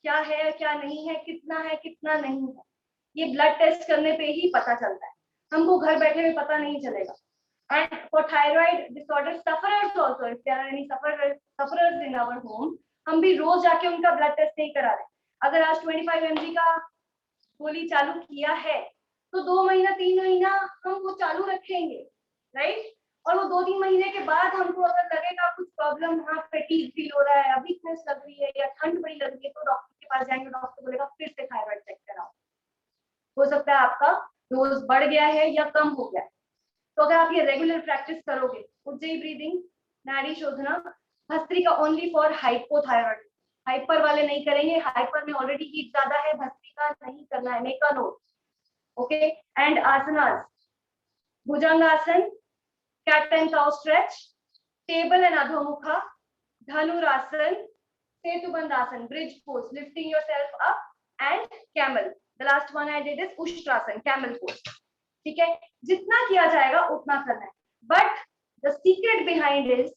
क्या है क्या नहीं है, कितना नहीं है. ये ब्लड टेस्ट करने पे ही पता चलता है, हमको घर बैठे में पता नहीं चलेगा. And for thyroid disorder sufferers also, if there are any sufferers in our home, हम भी रोज जाके उनका ब्लड टेस्ट नहीं करा रहे। अगर आज 25 mg का गोली चालू किया है तो 2 महीना 3 महीना हम वो चालू रखेंगे, राइट। और वो 2-3 महीने के बाद हमको अगर लगेगा कुछ प्रॉब्लम, हाँ फैटीग फील हो रहा है, वीकनेस लग रही है या ठंड बड़ी लग रही है, तो डॉक्टर के पास जाएंगे, डॉक्टर बोलेगा फिर से थायराइड चेक कराओ। हो सकता है आपका डोज बढ़ गया है या कम हो गया है। तो अगर आप ये रेगुलर प्रैक्टिस करोगे, ujjayi breathing, nadi shodhana, bhastrika only for hypothyroid, hyper वाले नहीं करेंगे, हाइपर में ऑलरेडी हीट ज्यादा है, भस्त्रिका नहीं करना है, make a note, okay. And asanas, bhujangasana, cat and cow stretch, table and adhomukha, dhanurasana, setubandhasana, bridge pose, lifting yourself up, and camel. The last one I did is ustrasana, camel pose, ठीक है। जितना किया जाएगा उतना करना है, but the secret behind is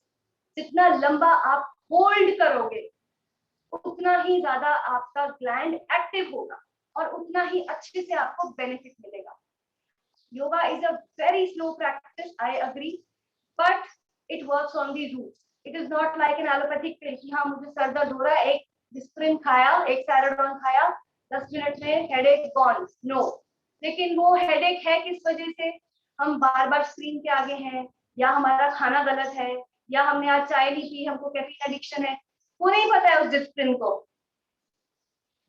जितना लंबा आप होल्ड करोगे उतना ही ज्यादा आपका ग्लैंड एक्टिव होगा और उतना ही अच्छे से आपको बेनिफिट मिलेगा। Yoga is a very slow practice, I agree, but it works on the roots. It is not like an allopathic pill कि हाँ मुझे सर दर्द हो रहा है, एक डिस्प्रिन खाया, एक सैराडोन खाया, 10 मिनट में हेडेक गॉन, नो। लेकिन वो हेडेक है किस वजह से? हम बार बार स्क्रीन के आगे हैं, या हमारा खाना गलत है, या हमने आज चाय नहीं पी, हमको कैफीन एडिक्शन है, वो नहीं पता है उस डिस्प्रिन को।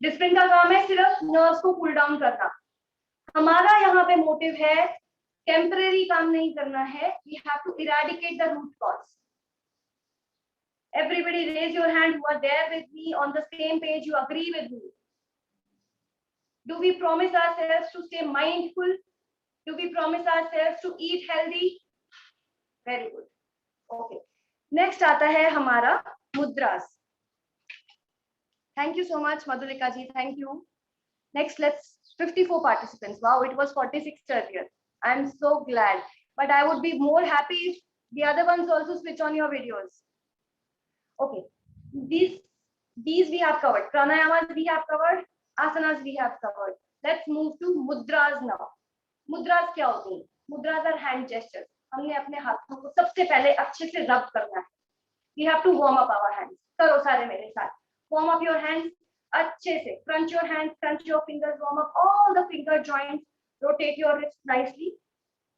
डिस्प्रिन का काम है सिर्फ नर्व्स को कूल डाउन करना। हमारा यहाँ पे मोटिव है टेम्परेरी काम नहीं करना है, we have to eradicate the root cause. Everybody raise your hand who are there with me on the same page, you agree with me. Do we promise ourselves to stay mindful? Do we promise ourselves to eat healthy? Very good. Okay. Next आता है हमारा मुद्रास. Thank you so much, Madhulika ji. Thank you. Next, let's 54 participants. Wow, it was 46 earlier. I'm so glad. But I would be more happy if the other ones also switch on your videos. Okay. These we have covered. Pranayamas we have covered. Asanas we have covered. Let's move to mudras now. Mudras क्या होती हैं? Mudras are hand gestures. हमने अपने हाथों को सबसे पहले अच्छे से रब करना है. We have to warm up our hands. करो सारे मेरे साथ. Warm up your hands. अच्छे से. Crunch your hands. Crunch your fingers. Warm up all the finger joints. Rotate your wrists nicely.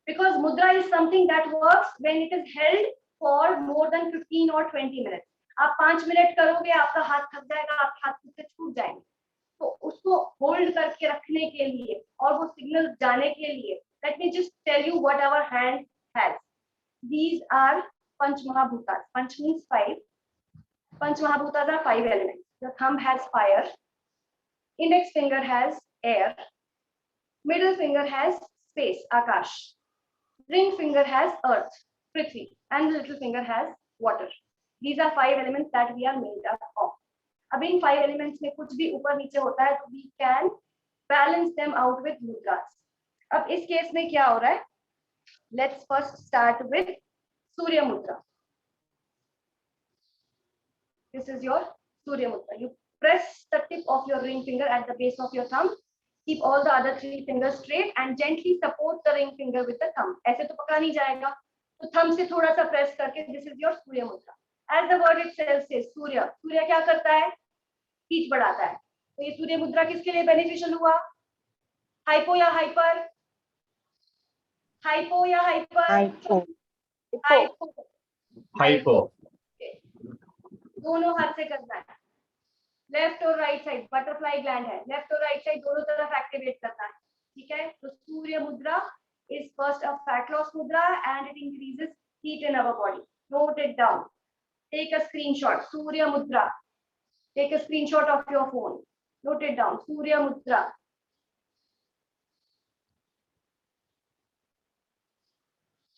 Because mudra is something that works when it is held for more than 15 or 20 minutes. आप 5 minute करोगे, आपका हाथ थक जाएगा, आपके हाथ से छूट जाएंगे. तो उसको होल्ड करके रखने के लिए और वो सिग्नल जाने के लिए, let me just tell you what our hand has. These are Panch Mahabhutas. Panch means 5. Panch Mahabhutas are 5 elements. The thumb has fire. Index finger has air. Middle finger has space, Akash. Ring finger has earth, Prithvi. And the little finger has water. These are 5 elements that we are made up of. अब इन 5 elements में कुछ भी ऊपर नीचे होता है तो we can balance them out with mudras. अब इस केस में क्या हो रहा है? Let's first start with Surya Mudra. This is your Surya Mudra. You press the tip of your ring finger at the base of your thumb. Keep all the other 3 fingers straight and gently support the ring finger with the thumb. ऐसे तो पकड़ा नहीं जाएगा. तो thumb से थोड़ा सा press करके, this is your Surya Mudra. As the word itself says, Surya. Surya क्या करता है? हीट बढ़ाता है. तो ये सूर्य मुद्रा किसके लिए बेनिफिशियल हुआ? हाइपो या हाइपर? हाइपो या हाइपर? हाइपो. हाइपो. दोनों हाथ से करना है. लेफ्ट और राइट साइड. बटरफ्लाई ग्लैंड है. लेफ्ट और राइट साइड दोनों तरफ एक्टिवेट करना है. ठीक है. तो सूर्य मुद्रा is first a fat loss mudra and it increases heat in our body. Note it down. Take a screenshot. Surya Mudra. Take a screenshot of your phone. Note it down. Surya Mudra.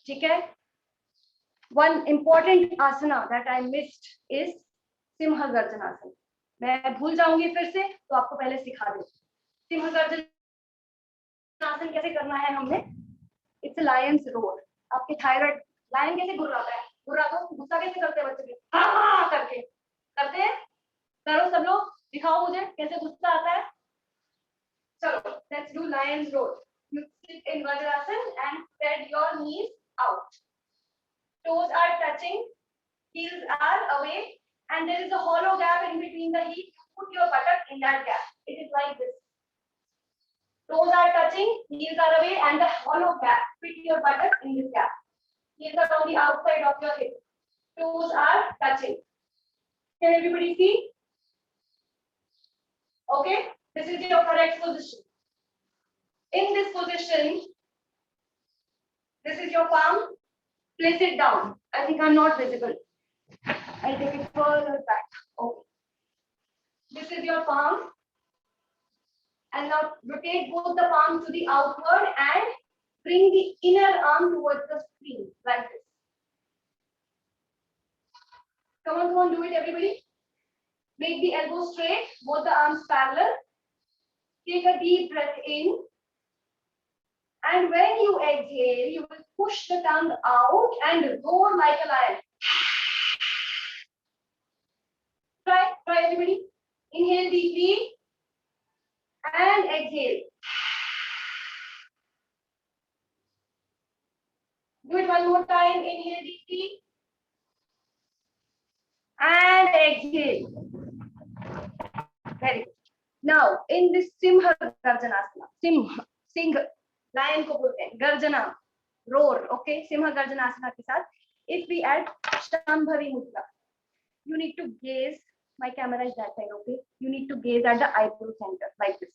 ठीक है. One important asana that I missed is Simha Garjanasana. मैं भूल जाऊंगी फिर से तो आपको पहले सिखा दूं. Simha Garjanasana कैसे करना है हमने? It's a lion's roar. आपके थायराइड लायन कैसे गुर्राता है? गुर्राता है. गुस्सा कैसे करते हैं बच्चे के? हाँ करके करते हैं. करो सब लोग. दिखाओ मुझे कैसे गुस्सा आता है. चलो, let's do lion's roar. You sit in Vajrasana and spread your knees out. Toes are touching, heels are away, and there is a hollow gap in between the heels. You put your buttock in that gap. It is like this. Toes are touching, heels are away, and the hollow gap. Fit your buttock in this gap. Heels are on the outside of your hip. Toes are touching. Can everybody see? Okay, this is your correct position. In this position, this is your palm. Place it down. I think I'm not visible. I'll take it further back. Okay. This is your palm. And now rotate both the palms to the outward and bring the inner arm towards the screen like this. Come on, do it, everybody. Make the elbow straight, both the arms parallel. Take a deep breath in. And when you exhale, you will push the tongue out and roar like a lion. Try everybody. Inhale deeply and exhale. Do it one more time. Inhale deeply and exhale. Very good. Now, in this Simha Garjanasana, Singh, lion को बोलते हैं, Garjana, roar, okay? Simha Garjanasana के साथ, if we add Shambhavi Mudra, you need to gaze. My camera is that side, okay? You need to gaze at the eyebrow center like this.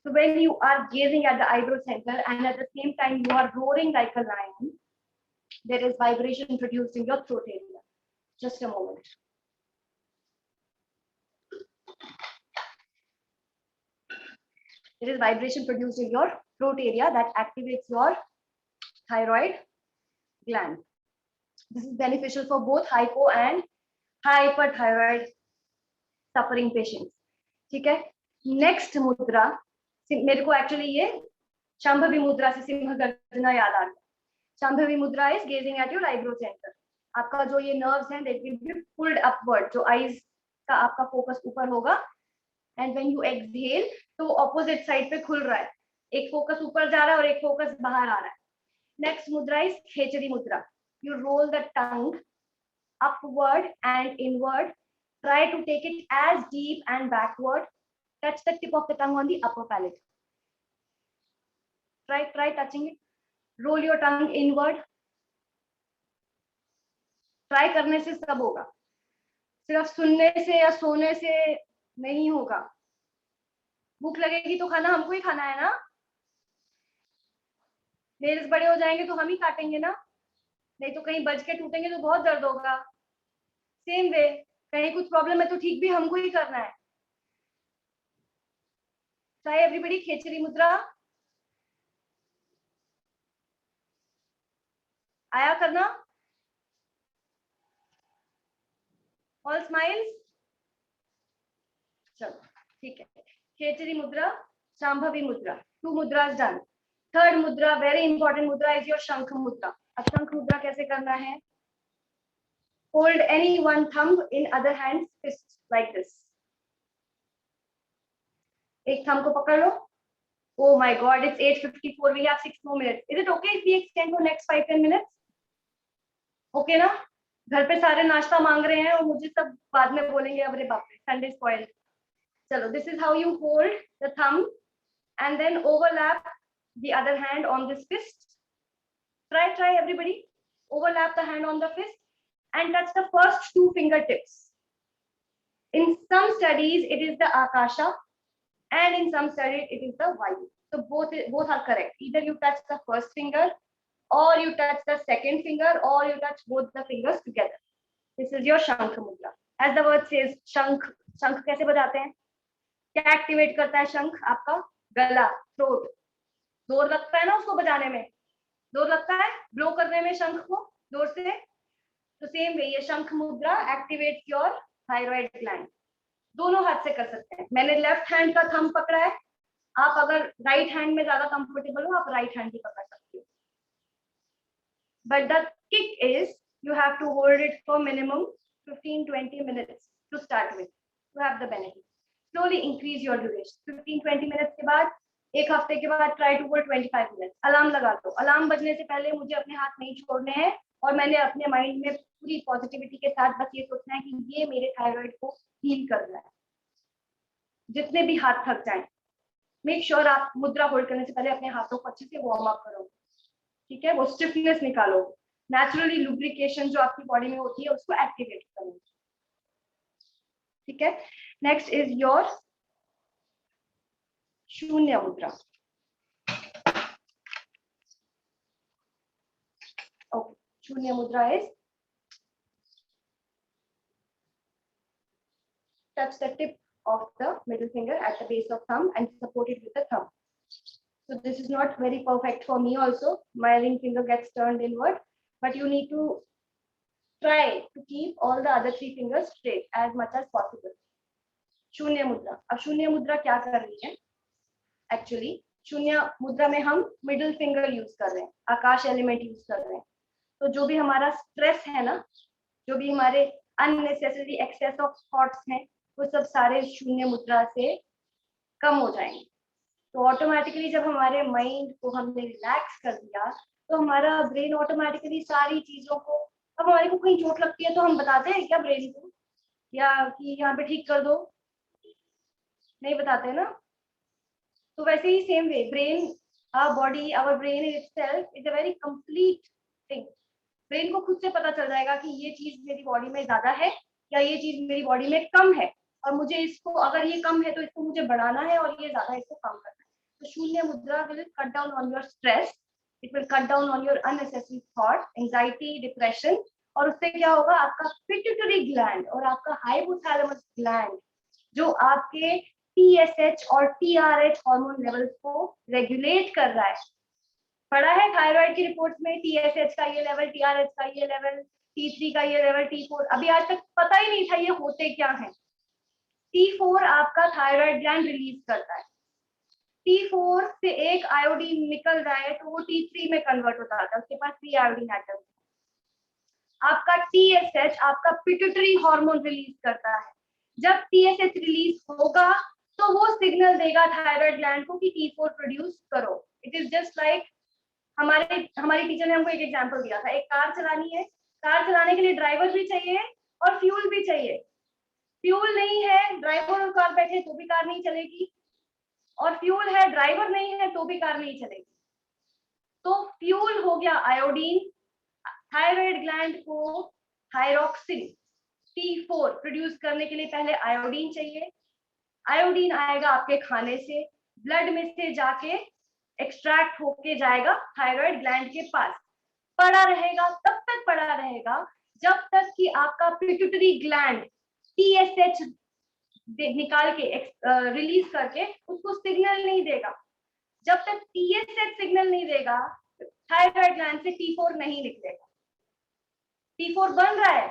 So when you are gazing at the eyebrow center and at the same time you are roaring like a lion, there is vibration produced in your throat area. Just a moment. There is vibration produced in your throat area that activates your thyroid gland. This is beneficial for both hypo and hyperthyroid suffering patients. ठीक है? Next mudra, मेरे को actually ये Shambhavi mudra से सिंह गर्जना याद आ गया. Shambhavi mudra is gazing at your eyebrow center. आपका जो ये nerves हैं, they will be pulled upward. जो eyes का आपका focus ऊपर होगा. And when you exhale, तो opposite side पे खुल रहा है. एक focus ऊपर जा रहा है और एक focus बाहर आ रहा है. Next mudra is Khechari mudra. You roll the tongue upward and inward. Try to take it as deep and backward. Touch the tip of the tongue on the upper palate. Try touching it. Roll your tongue inward. Try करने से सब होगा. सिर्फ सुनने से या सोने से नहीं होगा. भूख लगेगी तो खाना हमको ही खाना है ना. नेल्स बड़े हो जाएंगे तो हम ही काटेंगे ना. नहीं तो कहीं बज के टूटेंगे तो बहुत दर्द होगा. सेम वे, कहीं कुछ प्रॉब्लम है तो ठीक भी हमको ही करना है. ट्राई एवरीबॉडी खेचरी मुद्रा. आया करना. All smiles. चलो ठीक है. खेचरी मुद्रा, शांभवी मुद्रा. 2 mudras done. Third mudra, very important mudra, is your शंख मुद्रा. अब शंख मुद्रा कैसे करना है? Hold any one thumb in other hand, fist like this. एक thumb को पकड़ लो. Oh my God, it's 8:54. We have 6 more minutes. Is it okay if we extend for next 5-10 minutes? Okay ना? घर पे सारे नाश्ता मांग रहे हैं और मुझे सब बाद में बोलेंगे अरे बाप रे, Sunday spoiled. चलो, this is how you hold the thumb and then overlap the other hand on this fist. Try everybody. Overlap the hand on the fist and touch the first 2 fingertips. In some studies, it is the Akasha, and in some studies, it is the Vayu. So both are correct. Either you touch the first finger, or you touch the second finger, or you touch both the fingers together. This is your Shankh Mudra. As the word says, Shankh. Shankh कैसे बजाते हैं? क्या activate करता है शंख? आपका गला, throat. जोर लगता है ना उसको बजाने में. जोर लगता है ब्लो करने में शंख को जोर से. तो सेम वे ये शंख मुद्रा एक्टिवेट योर थायराइड ग्लैंड. दोनों हाथ से कर सकते हैं. मैंने लेफ्ट हैंड का थंब पकड़ा है. आप अगर राइट हैंड में ज्यादा कंफर्टेबल हो, आप राइट हैंड भी पकड़ सकते हो. But the kick is you have to hold it for minimum 15-20 minutes to start with to have the benefit. Slowly increase your duration. 15-20 minutes के बाद, एक हफ्ते के बाद try to hold 25 minutes. Alarm लगा दो. अलार्म बजने से पहले मुझे अपने हाथ नहीं छोड़ने हैं और मैंने अपने माइंड में पूरी पॉजिटिविटी के साथ बस ये सोचना है कि ये मेरे थायराइड को हील कर रहा है। जितने भी हाथ थक जाएं, मेक श्योर आप मुद्रा होल्ड करने से पहले अपने हाथों को अच्छे से वार्म अप करो, ठीक है, वो स्टिफनेस निकालो, नेचुरली लुब्रिकेशन जो आपकी बॉडी में होती है उसको एक्टिवेट करो, ठीक है। नेक्स्ट इज योर शून्य मुद्रा। ओके, शून्य मुद्रा is touch the tip of the middle finger at the base of thumb and support it with the thumb. So this is not very perfect for me also. My ring finger gets turned inward, but you need to try to keep all the other three fingers straight as much as possible. शून्य मुद्रा। अब शून्य मुद्रा क्या कर रही है? Actually शून्य मुद्रा में हम मिडिल फिंगर यूज कर रहे हैं, आकाश एलिमेंट यूज कर रहे हैं। तो जो भी हमारा स्ट्रेस है ना, जो भी हमारे अननेसेसरी एक्सेस ऑफ थॉट्स हैं, वो सब सारे शून्य मुद्रा से कम हो जाएंगे। तो ऑटोमेटिकली जब हमारे माइंड को हमने रिलैक्स कर दिया तो हमारा ब्रेन ऑटोमेटिकली सारी चीजों को, अब हमारे को कहीं चोट लगती है तो हम बताते हैं क्या ब्रेन को, या कि यहाँ पे ठीक कर दो, नहीं बताते ना। तो वैसे ही same way brain, our body, our brain itself is a very complete thing. Brain को खुद से पता चल जाएगा कि ये चीज मेरी बॉडी में ज्यादा है या ये चीज मेरी बॉडी में कम है, और मुझे इसको, अगर ये कम है तो इसको मुझे बढ़ाना है, और ये ज्यादा है इसको कम करना है। तो शून्य मुद्रा will cut down on your stress, it will cut down on your unnecessary thought, anxiety, depression, और उससे क्या होगा, आपका पिट्यूटरी ग्लैंड और आपका हाइपोथैलेमस ग्लैंड जो आपके TSH और TRH हार्मोन लेवल्स को रेगुलेट कर रहा है। पढ़ा है थायराइड की रिपोर्ट्स में TSH का ये लेवल, TRH का ये लेवल, T3 का ये लेवल, T4, अभी आज तक पता ही नहीं था ये होते क्या है। T4 आपका थायराइड ग्लैंड रिलीज करता है, T4 से एक आयोडीन निकल रहा है तो वो T3 में कन्वर्ट होता है, उसके पास 3 आयोडीन एटम्स। आपका TSH आपका पिट्यूटरी हार्मोन रिलीज करता है। जब TSH रिलीज होगा तो वो सिग्नल देगा थायराइड ग्लैंड को कि T4 प्रोड्यूस करो। इट इज जस्ट लाइक हमारी टीचर ने हमको एक एग्जांपल दिया था, एक कार चलानी है, कार चलाने के लिए ड्राइवर भी चाहिए और फ्यूल भी चाहिए। फ्यूल नहीं है, ड्राइवर और कार बैठे तो भी कार नहीं चलेगी, और फ्यूल है, ड्राइवर नहीं है तो भी कार नहीं चलेगी। तो फ्यूल हो गया आयोडीन, थायराइड ग्लैंड को थायरोक्सिन T4 प्रोड्यूस करने के लिए पहले आयोडीन चाहिए। आयोडीन आएगा आपके खाने से, ब्लड में से जाके एक्सट्रैक्ट होके जाएगा थायराइड ग्लैंड के पास, पड़ा रहेगा, तब तक पड़ा रहेगा जब तक कि आपका पिट्यूटरी ग्लैंड TSH निकाल के रिलीज करके उसको सिग्नल नहीं देगा। जब तक TSH सिग्नल नहीं देगा थायराइड ग्लैंड से T4 नहीं निकलेगा। T4 बन रहा है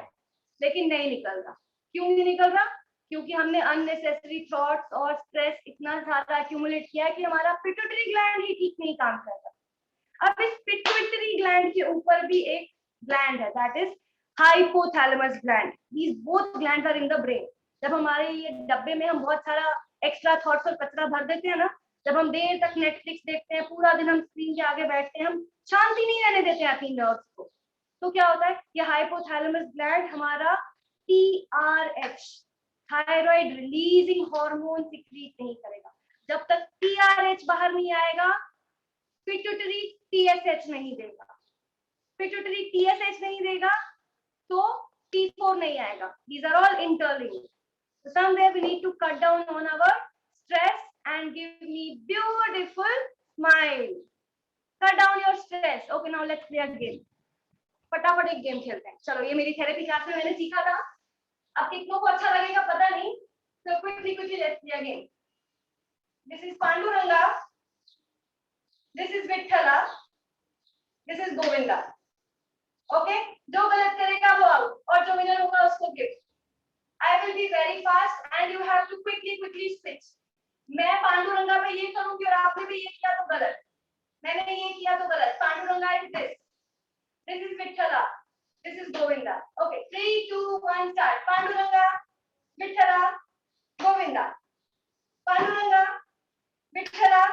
लेकिन नहीं निकल रहा। क्यों नहीं निकल रहा? क्योंकि हमने अननेसेसरी थॉट्स और स्ट्रेस इतना ज्यादा एक्यूमुलेट किया है कि हमारा पिट्यूटरी ग्लैंड ही ठीक नहीं काम कर रहा। अब इस पिट्यूटरी ग्लैंड के ऊपर भी एक ग्लैंड है, that is hypothalamus gland. These both glands are in the brain. जब हमारे ये डब्बे में हम बहुत सारा एक्स्ट्रा थॉट्स और कचरा भर देते हैं ना, जब हम देर तक नेटफ्लिक्स देखते हैं, पूरा दिन हम स्क्रीन के आगे बैठते हैं, हम शांति नहीं रहने देते हैं अपनी नर्व्स को, तो क्या होता है, ये हाइपोथैलेमस ग्लैंड हमारा TRH thyroid releasing hormone secrete नहीं करेगा। जब तक TRH बाहर नहीं आएगा पिट्यूटरी TSH नहीं देगा, पिट्यूटरी TSH नहीं देगा तो T4 नहीं आएगा। These are all interlinked. So somewhere we need to cut down on our stress and give me beautiful smile. Cut down your stress. Okay, now let's play a game. फटाफट एक game खेलते हैं। चलो, ये मेरी therapy class में मैंने सीखा था, अब कितनों को अच्छा लगेगा पता नहीं। So quickly let's play a game. This is Panduranga. This is Vithala. This is Govinda. Okay? जो गलत करेगा वो आउट, और जो विनर होगा उसको gift. I will be very fast and you have to quickly switch. मैं पांडुरंगा में ये करूंगी और आपने भी ये किया तो गलत, मैंने ये किया तो गलत। Panduranga is this. This is Vithala. This is Govinda. Okay, 3, 2, 1, start. Panduranga, Vithala, Govinda. Panduranga, Vithala,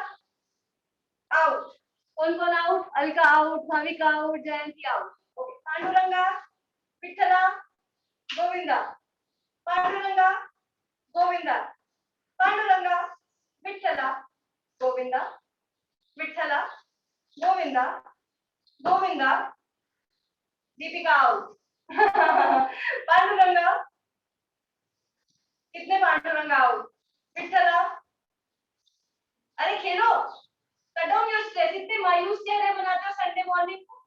out. कौन out? Alka out, Bhavika out, Jayanti out. Okay, Panduranga Vitthala Govinda Panduranga Govinda Panduranga Vitthala Govinda Vitthala Govinda Govinda Deepika out Panduranga कितने पांडुरंगा आउट विठ्ठला अरे खेलो कट डाउन योर स्ट्रेस इतने मायूस चेहरे बनाते हो संडे मॉर्निंग को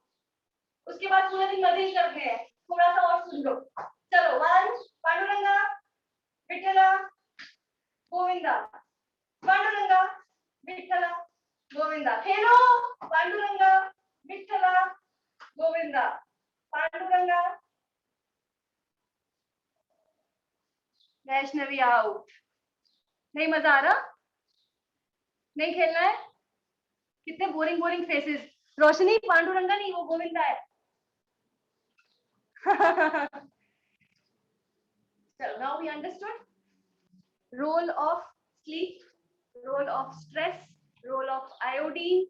उसके बाद पूरा दिन मजे ही करते हैं थोड़ा सा और सुन लो चलो वन पांडुरंगा विठ्ठला गोविंदा पांडुरंगा विठ्ठला गोविंदा खेलो पांडुरंगा विठ्ठला गोविंदा पांडुरंगा वैष्णवी आउट नहीं मजा आ रहा नहीं खेलना है कितने boring boring faces Roshni Panduranga नहीं वो गोविंदा है चलो now we understood role of sleep role of stress role of iodine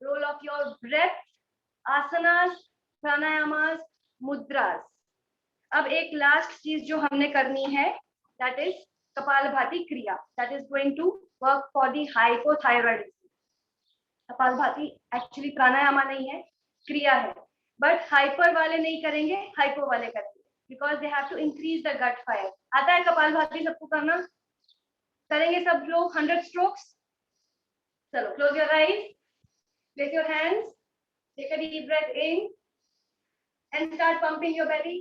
role of your breath asanas pranayamas mudras अब एक लास्ट चीज जो हमने करनी है that is kapalbhati kriya that is going to work for the hypothyroidism kapalbhati actually pranayama नहीं है क्रिया है बट हाइपर वाले नहीं करेंगे हाइपो वाले करेंगे because they have to increase the gut fire आता है कपालभाति सबको करना करेंगे सब लोग 100 स्ट्रोक्स चलो close your eyes place your hands take a deep breath in and start pumping your belly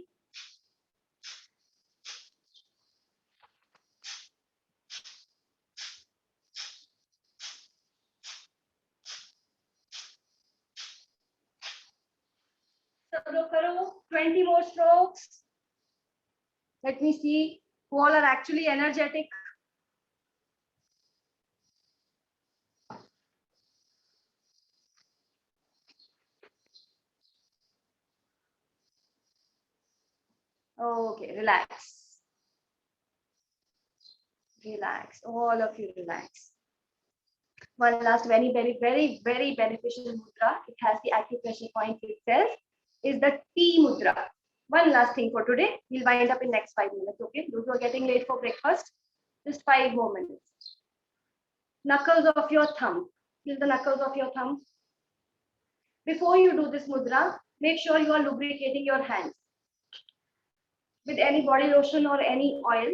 सब लोग करो 20 more strokes let me see who all are actually energetic okay relax all of you relax one last very beneficial mudra it has the acupressure point itself is the T mudra. One last thing for today. We'll wind up in next 5 minutes. Okay, those who are getting late for breakfast, just 5 more minutes. Knuckles of your thumb. Feel the knuckles of your thumb. Before you do this mudra, make sure you are lubricating your hands with any body lotion or any oil,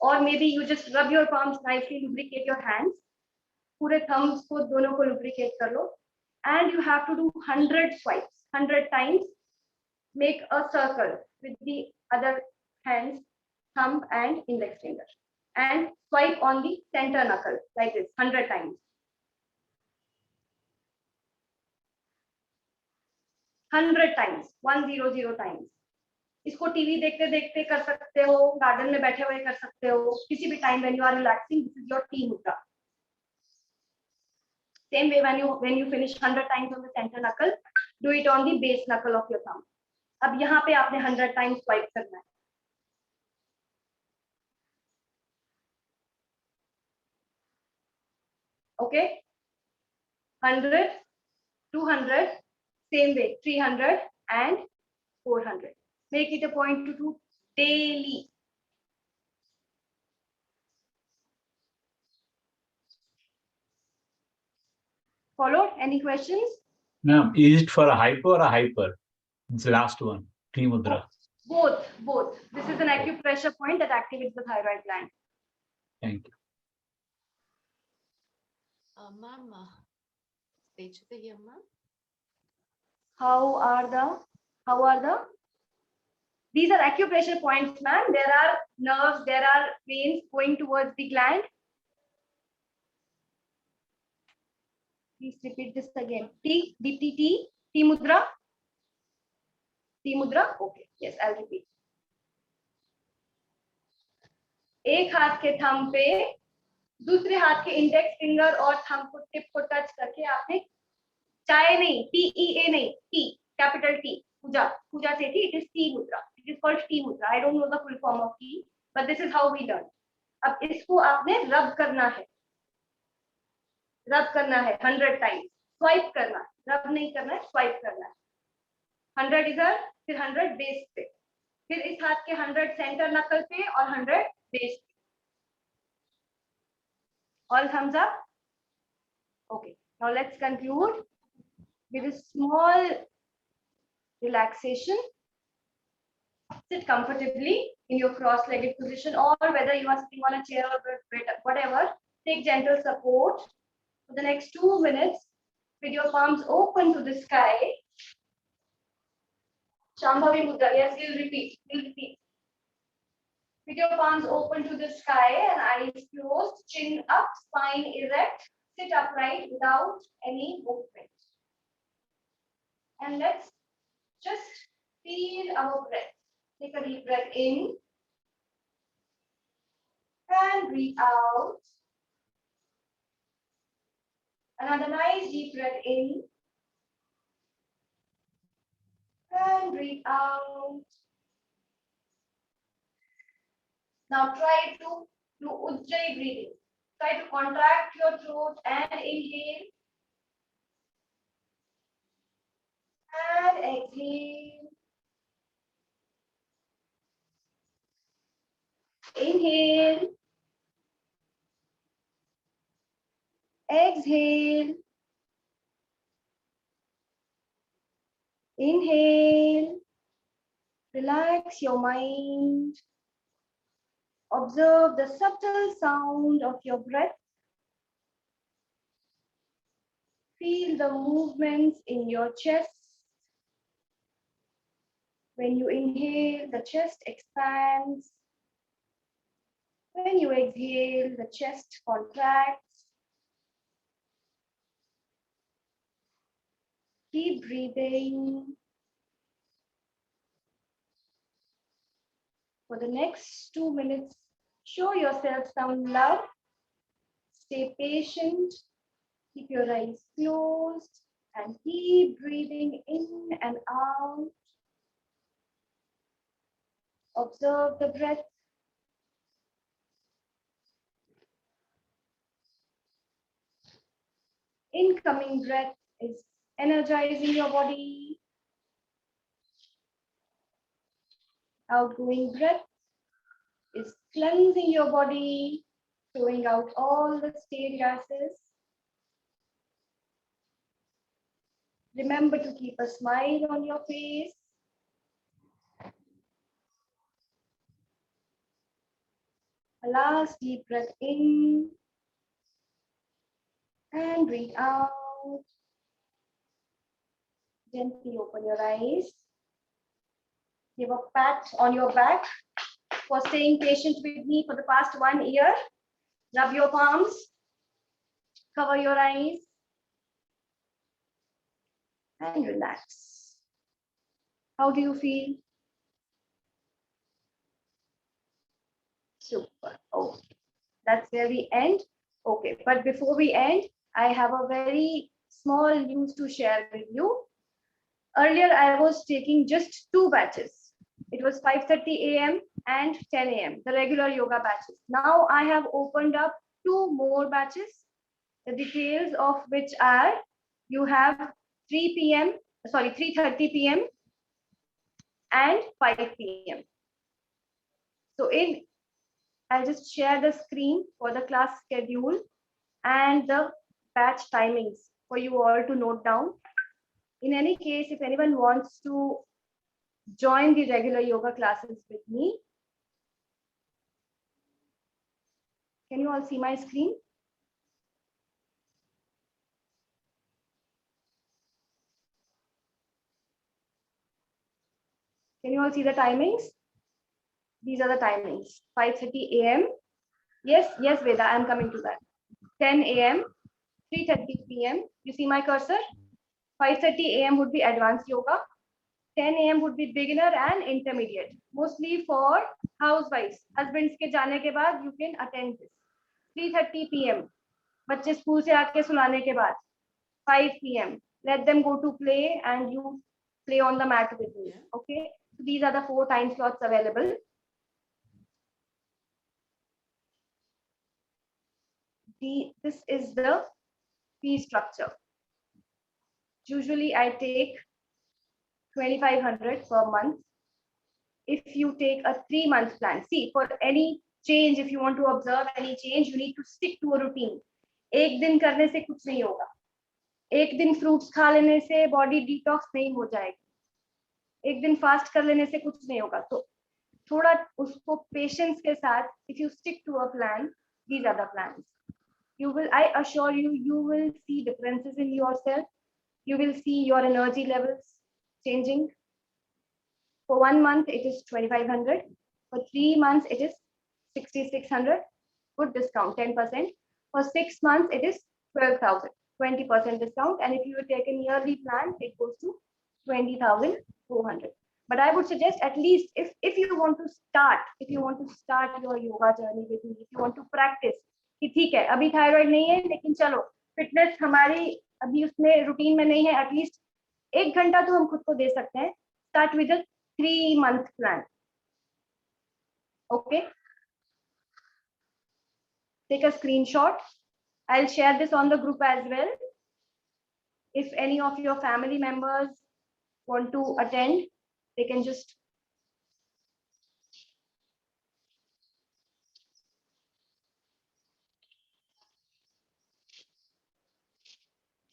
or maybe you just rub your palms nicely, lubricate your hands. पूरे thumbs को दोनों को lubricate कर लो, and you have to do 100 swipes, 100 times. Make a circle with the other hand's thumb and index finger and swipe on the center knuckle like this 100 times. 100 times, 100 times. इसको TV देखते देखते कर सकते हो garden में बैठे हुए कर सकते हो किसी भी time when you are relaxing this is your T mudra. Same way when you finish 100 times on the center knuckle do it on the base knuckle of your thumb. अब यहाँ पे आपने 100 टाइम्स स्वाइप करना है okay 100 200 same way 300 and 400 make it a point to do daily followed any questions Ma'am, is it for a hypo or a hyper? It's the last one, T mudra. both this is an acupressure point that activates the thyroid gland Thank you. Ma'am, stage पे here, ma'am. how are the these are acupressure points ma'am there are nerves there are veins going towards the gland please repeat this again T mudra okay yes I'll repeat एक हाथ के thumb पे दूसरे हाथ के index finger और thumb को tip को टच करके आपने चाय नहीं TEA नहीं T capital T पूजा से थी it is T mudra it is called T mudra I don't know the full form of T but this is how we learn अब इसको आपने रब करना है 100 टाइम्स स्वाइप करना रब नहीं करना है स्वाइप करना है 100 इधर फिर 100 बेस पे, फिर इस हाथ के 100 सेंटर नकल पे और 100 बेस पे. All thumbs up. Okay, now let's conclude with a small relaxation. Sit comfortably in your cross-legged position, or whether you are sitting on a chair or whatever, take gentle support for the next 2 minutes with your palms open to the sky. Shambhavi Mudra, yes, we'll repeat. With your palms open to the sky and eyes closed, chin up, spine erect, sit upright without any movement. And let's just feel our breath. Take a deep breath in and breathe out. Another nice deep breath in and breathe out. Now try to do Ujjayi breathing. Try to contract your throat and inhale and exhale. Inhale. Exhale. Inhale. Relax your mind. Observe the subtle sound of your breath. Feel the movements in your chest. When you inhale, the chest expands. When you exhale, the chest contracts. Keep breathing. For the next 2 minutes, show yourself some love. Stay patient. Keep your eyes closed and keep breathing in and out. Observe the breath. Incoming breath is energizing your body. Outgoing breath is cleansing your body, throwing out all the stale gases. Remember to keep a smile on your face. A last deep breath in and breathe out. Gently open your eyes. Give a pat on your back for staying patient with me for the past 1 year. Rub your palms. Cover your eyes. And relax. How do you feel? Super. Okay. That's where we end. Okay. But before we end, I have a very small news to share with you. Earlier, I was taking just 2 batches. It was 5:30 a.m. and 10 a.m., the regular yoga batches. Now I have opened up 2 more batches, the details of which are, you have 3:30 p.m. and 5 p.m. So I'll just share the screen for the class schedule and the batch timings for you all to note down. In any case, if anyone wants to join the regular yoga classes with me, can you all see my screen? Can you all see the timings? These are the timings. 5:30 a.m. Yes, Veda, I'm coming to that. 10 a.m., 3:30 p.m. You see my cursor? 5:30 a.m. would be advanced yoga. 10 a.m. would be beginner and intermediate. Mostly for housewives. Husbands के जाने के बाद you can attend this. 3:30 p.m. बच्चे school से आके सुलाने के बाद. 5 p.m. Let them go to play and you play on the mat with me. Okay. So these are the 4 time slots available. This is the fee structure. Usually I take 2,500 per month. If you take a 3-month plan, see, for any change, if you want to observe any change, you need to stick to a routine. एक दिन करने से कुछ नहीं होगा. एक दिन fruits खा लेने से बॉडी डिटॉक्स नहीं हो जाएगी. एक दिन फास्ट कर लेने से कुछ नहीं होगा. तो थोड़ा उसको पेशेंस के साथ, if you stick to a plan, these are the plans. You will, I assure you, you will see differences in yourself. You will see your energy levels changing. For 1 month, it is 2,500. For 3 months, it is 6,600. Good discount, 10%. For 6 months, it is 12,000, 20% discount. And if you take a yearly plan, it goes to 20,400. But I would suggest, at least if you want to start your yoga journey with me, if you want to practice, कि ठीक है अभी thyroid नहीं है लेकिन चलो fitness हमारी अभी उसमें रूटीन में नहीं है, एटलीस्ट 1 घंटा तो हम खुद को दे सकते हैं. Start with a 3-month plan. Okay. Take a screenshot. I'll share this on the group as well. If any of your family members want to attend, they can just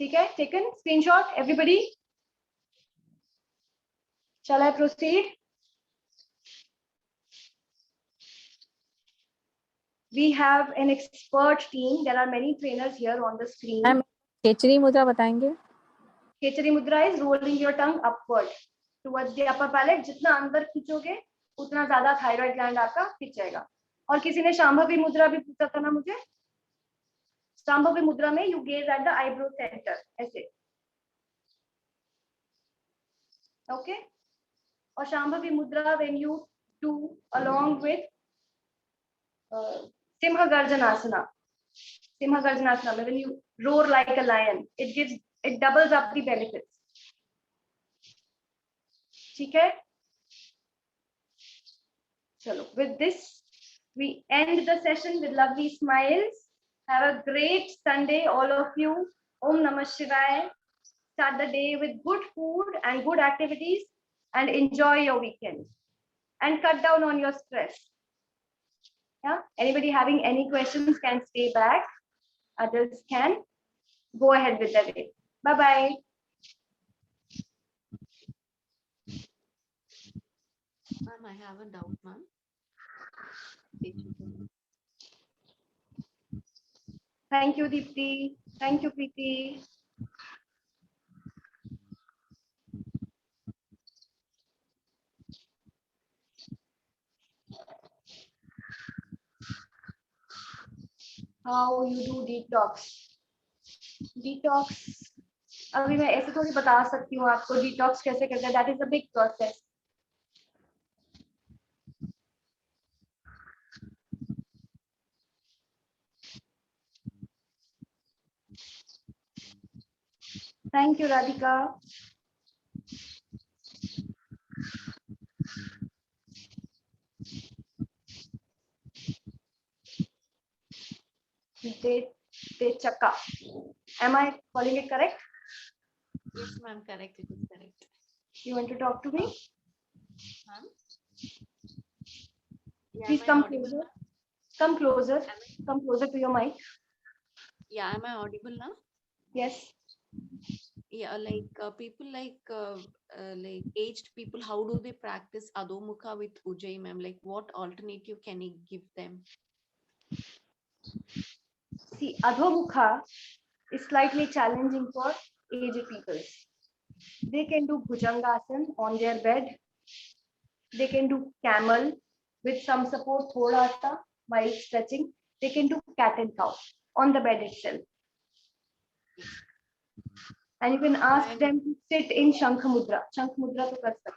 okay, taken screenshot, everybody. Shall I proceed? We have an expert team. There are many trainers here on the screen. Ma'am khechari mudra बताएंगे? Khechari mudra is rolling your tongue upward towards the upper palate. जितना अंदर खींचोगे उतना ज्यादा thyroid gland आपका खींचेगा. और किसी ने शांभवी मुद्रा भी पूछा था ना मुझे. शांभवी मुद्रा में you gaze at the eyebrow center ऐसे. Okay. और शांभवी मुद्रा when you do along with Simha Garjanasana. Simha Garjanasana, when you roar like a lion, it doubles up the benefits. ठीक है? Chalo. With this, we end the session with lovely smiles. Have a great Sunday, all of you. Om Namah Shivaya. Start the day with good food and good activities, and enjoy your weekend. And cut down on your stress. Yeah. Anybody having any questions can stay back. Others can go ahead with the day. Bye-bye. Ma'am, I have a doubt, ma'am. Thank you, Deepti. Thank you, Preeti. How you do detox? Detox. अभी मैं ऐसे थोड़ी बता सकती हूँ आपको detox कैसे करते हैं. That is a big process. Thank you, Radhika. De Chaka. Am I calling it correct? Yes, ma'am, correct. It is correct. You want to talk to me? Ma'am? Yeah, Please am I come audible, closer. ma'am? Come closer. Come closer to your mic. Yeah, am I audible now? Yes. Yeah, like people like aged people, how do they practice Adho-Mukha with Ujjayi, ma'am? Like what alternative can you give them? See, Adho-Mukha is slightly challenging for aged people. They can do Bhujangasana on their bed. They can do camel with some support, thoda sa mild stretching. They can do cat and cow on the bed itself. And you can ask them to sit in Shankh Mudra. Shankh Mudra to kar sakte.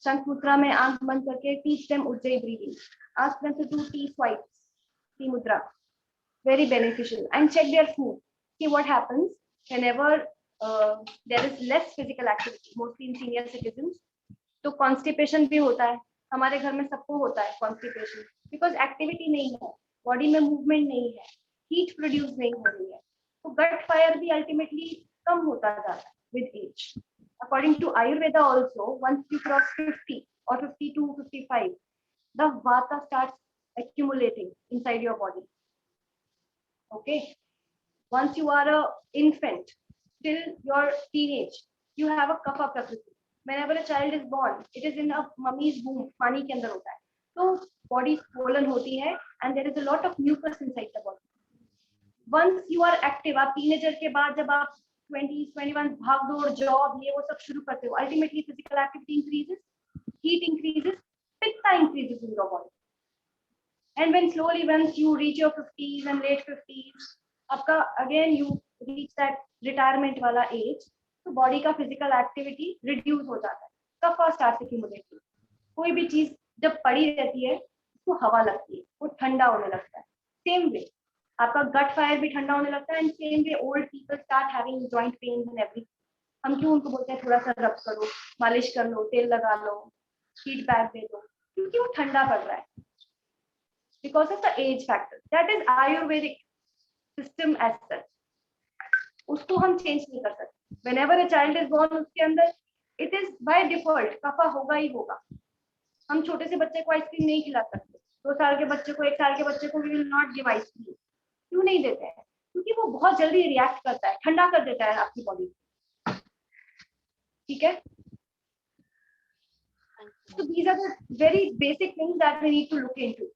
Shankh Mudra mein aankh band karke teach them Ujjayi breathing. Ask them to do T swipes, T Mudra. Very beneficial. And check their food. See what happens whenever there is less physical activity, mostly in senior citizens. तो constipation भी होता है. हमारे घर में सबको होता है constipation because activity नहीं है, body में movement नहीं है, heat produce नहीं हो रही है. तो gut fire भी ultimately कम होता जाता है with age. A according to Ayurveda also, once you cross 50 or 52, 55, the vata starts accumulating inside your body. Okay. Once you are a infant till your teenage, you have a kapha prakriti. Whenever a child is born, it is in a mummy's womb, पानी के अंदर होता है. So body swollen होती है and there is a lot of mucus inside the body. Once you are active, आप teenager के बाद जब आप 20, 21 भाग दौड़ job ये वो सब शुरू करते हो, ultimately physical activity increases, heat increases, pitta increases in your body. And when slowly once you reach your 50s and late 50s, आपका again you reach that retirement वाला age, तो body का physical activity reduce हो जाता है, kapha starts accumulating. कोई भी चीज जब पड़ी रहती है उसको हवा लगती है, वो ठंडा होने लगता है. Same way, आपका gut fire भी ठंडा होने लगता है. And same way old people start having joint pains and everything. हम क्यों उनको बोलते हैं थोड़ा सा रब करो, मालिश कर लो, तेल लगा लो, हीट पैक दे दो, क्योंकि वो ठंडा पड़ रहा है. Because of the age factor. That is Ayurvedic system as such. उसको हम change नहीं कर सकते. Whenever a child is born, उसके अंदर it is by default kapha होगा ही होगा. हम छोटे से बच्चे को आइसक्रीम नहीं खिला सकते. 2 साल के बच्चे को, 1 साल के बच्चे को we will not give ice cream. क्यों नहीं देते हैं? क्योंकि वो बहुत जल्दी रिएक्ट करता है, ठंडा कर देता है आपकी बॉडी. ठीक है? So these are the very basic things that we need to look into.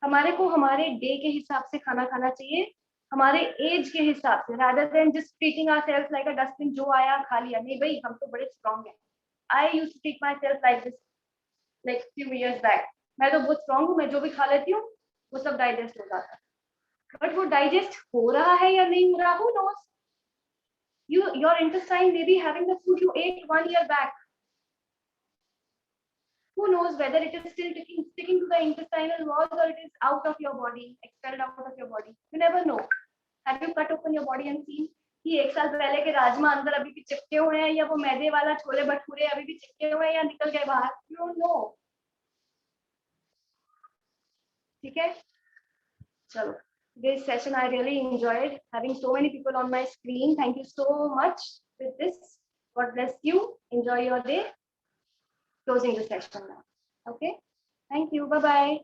हमारे को हमारे डे के हिसाब से खाना खाना चाहिए, हमारे एज के हिसाब से, rather than just treating ourselves like a dustbin, जो आया खा लिया. नहीं भाई, हम तो बड़े स्ट्रॉन्ग हैं. I used to treat myself like this like few years back. मैं तो बहुत स्ट्रॉन्ग हूँ, मैं जो भी खा लेती हूँ वो सब डाइजेस्ट हो जाता है. बट वो डाइजेस्ट हो रहा है या नहीं हो रहा, who knows? Your intestine may be having the food you ate 1 year back. Who knows whether it is still sticking to the intestinal walls or it is out of your body, expelled out of your body. You never know. Have you cut open your body and seen कि 1 साल पहले के राजमा अंदर अभी भी चिपके हुए हैं, या वो मैदे वाला छोले भटूरे अभी भी चिपके हुए हैं, या निकल गए बाहर? You don't know. ठीक है? चलो. This session I really enjoyed having so many people on my screen. Thank you so much with this. God bless you. Enjoy your day. Closing the session now. Okay. Thank you. Bye-bye.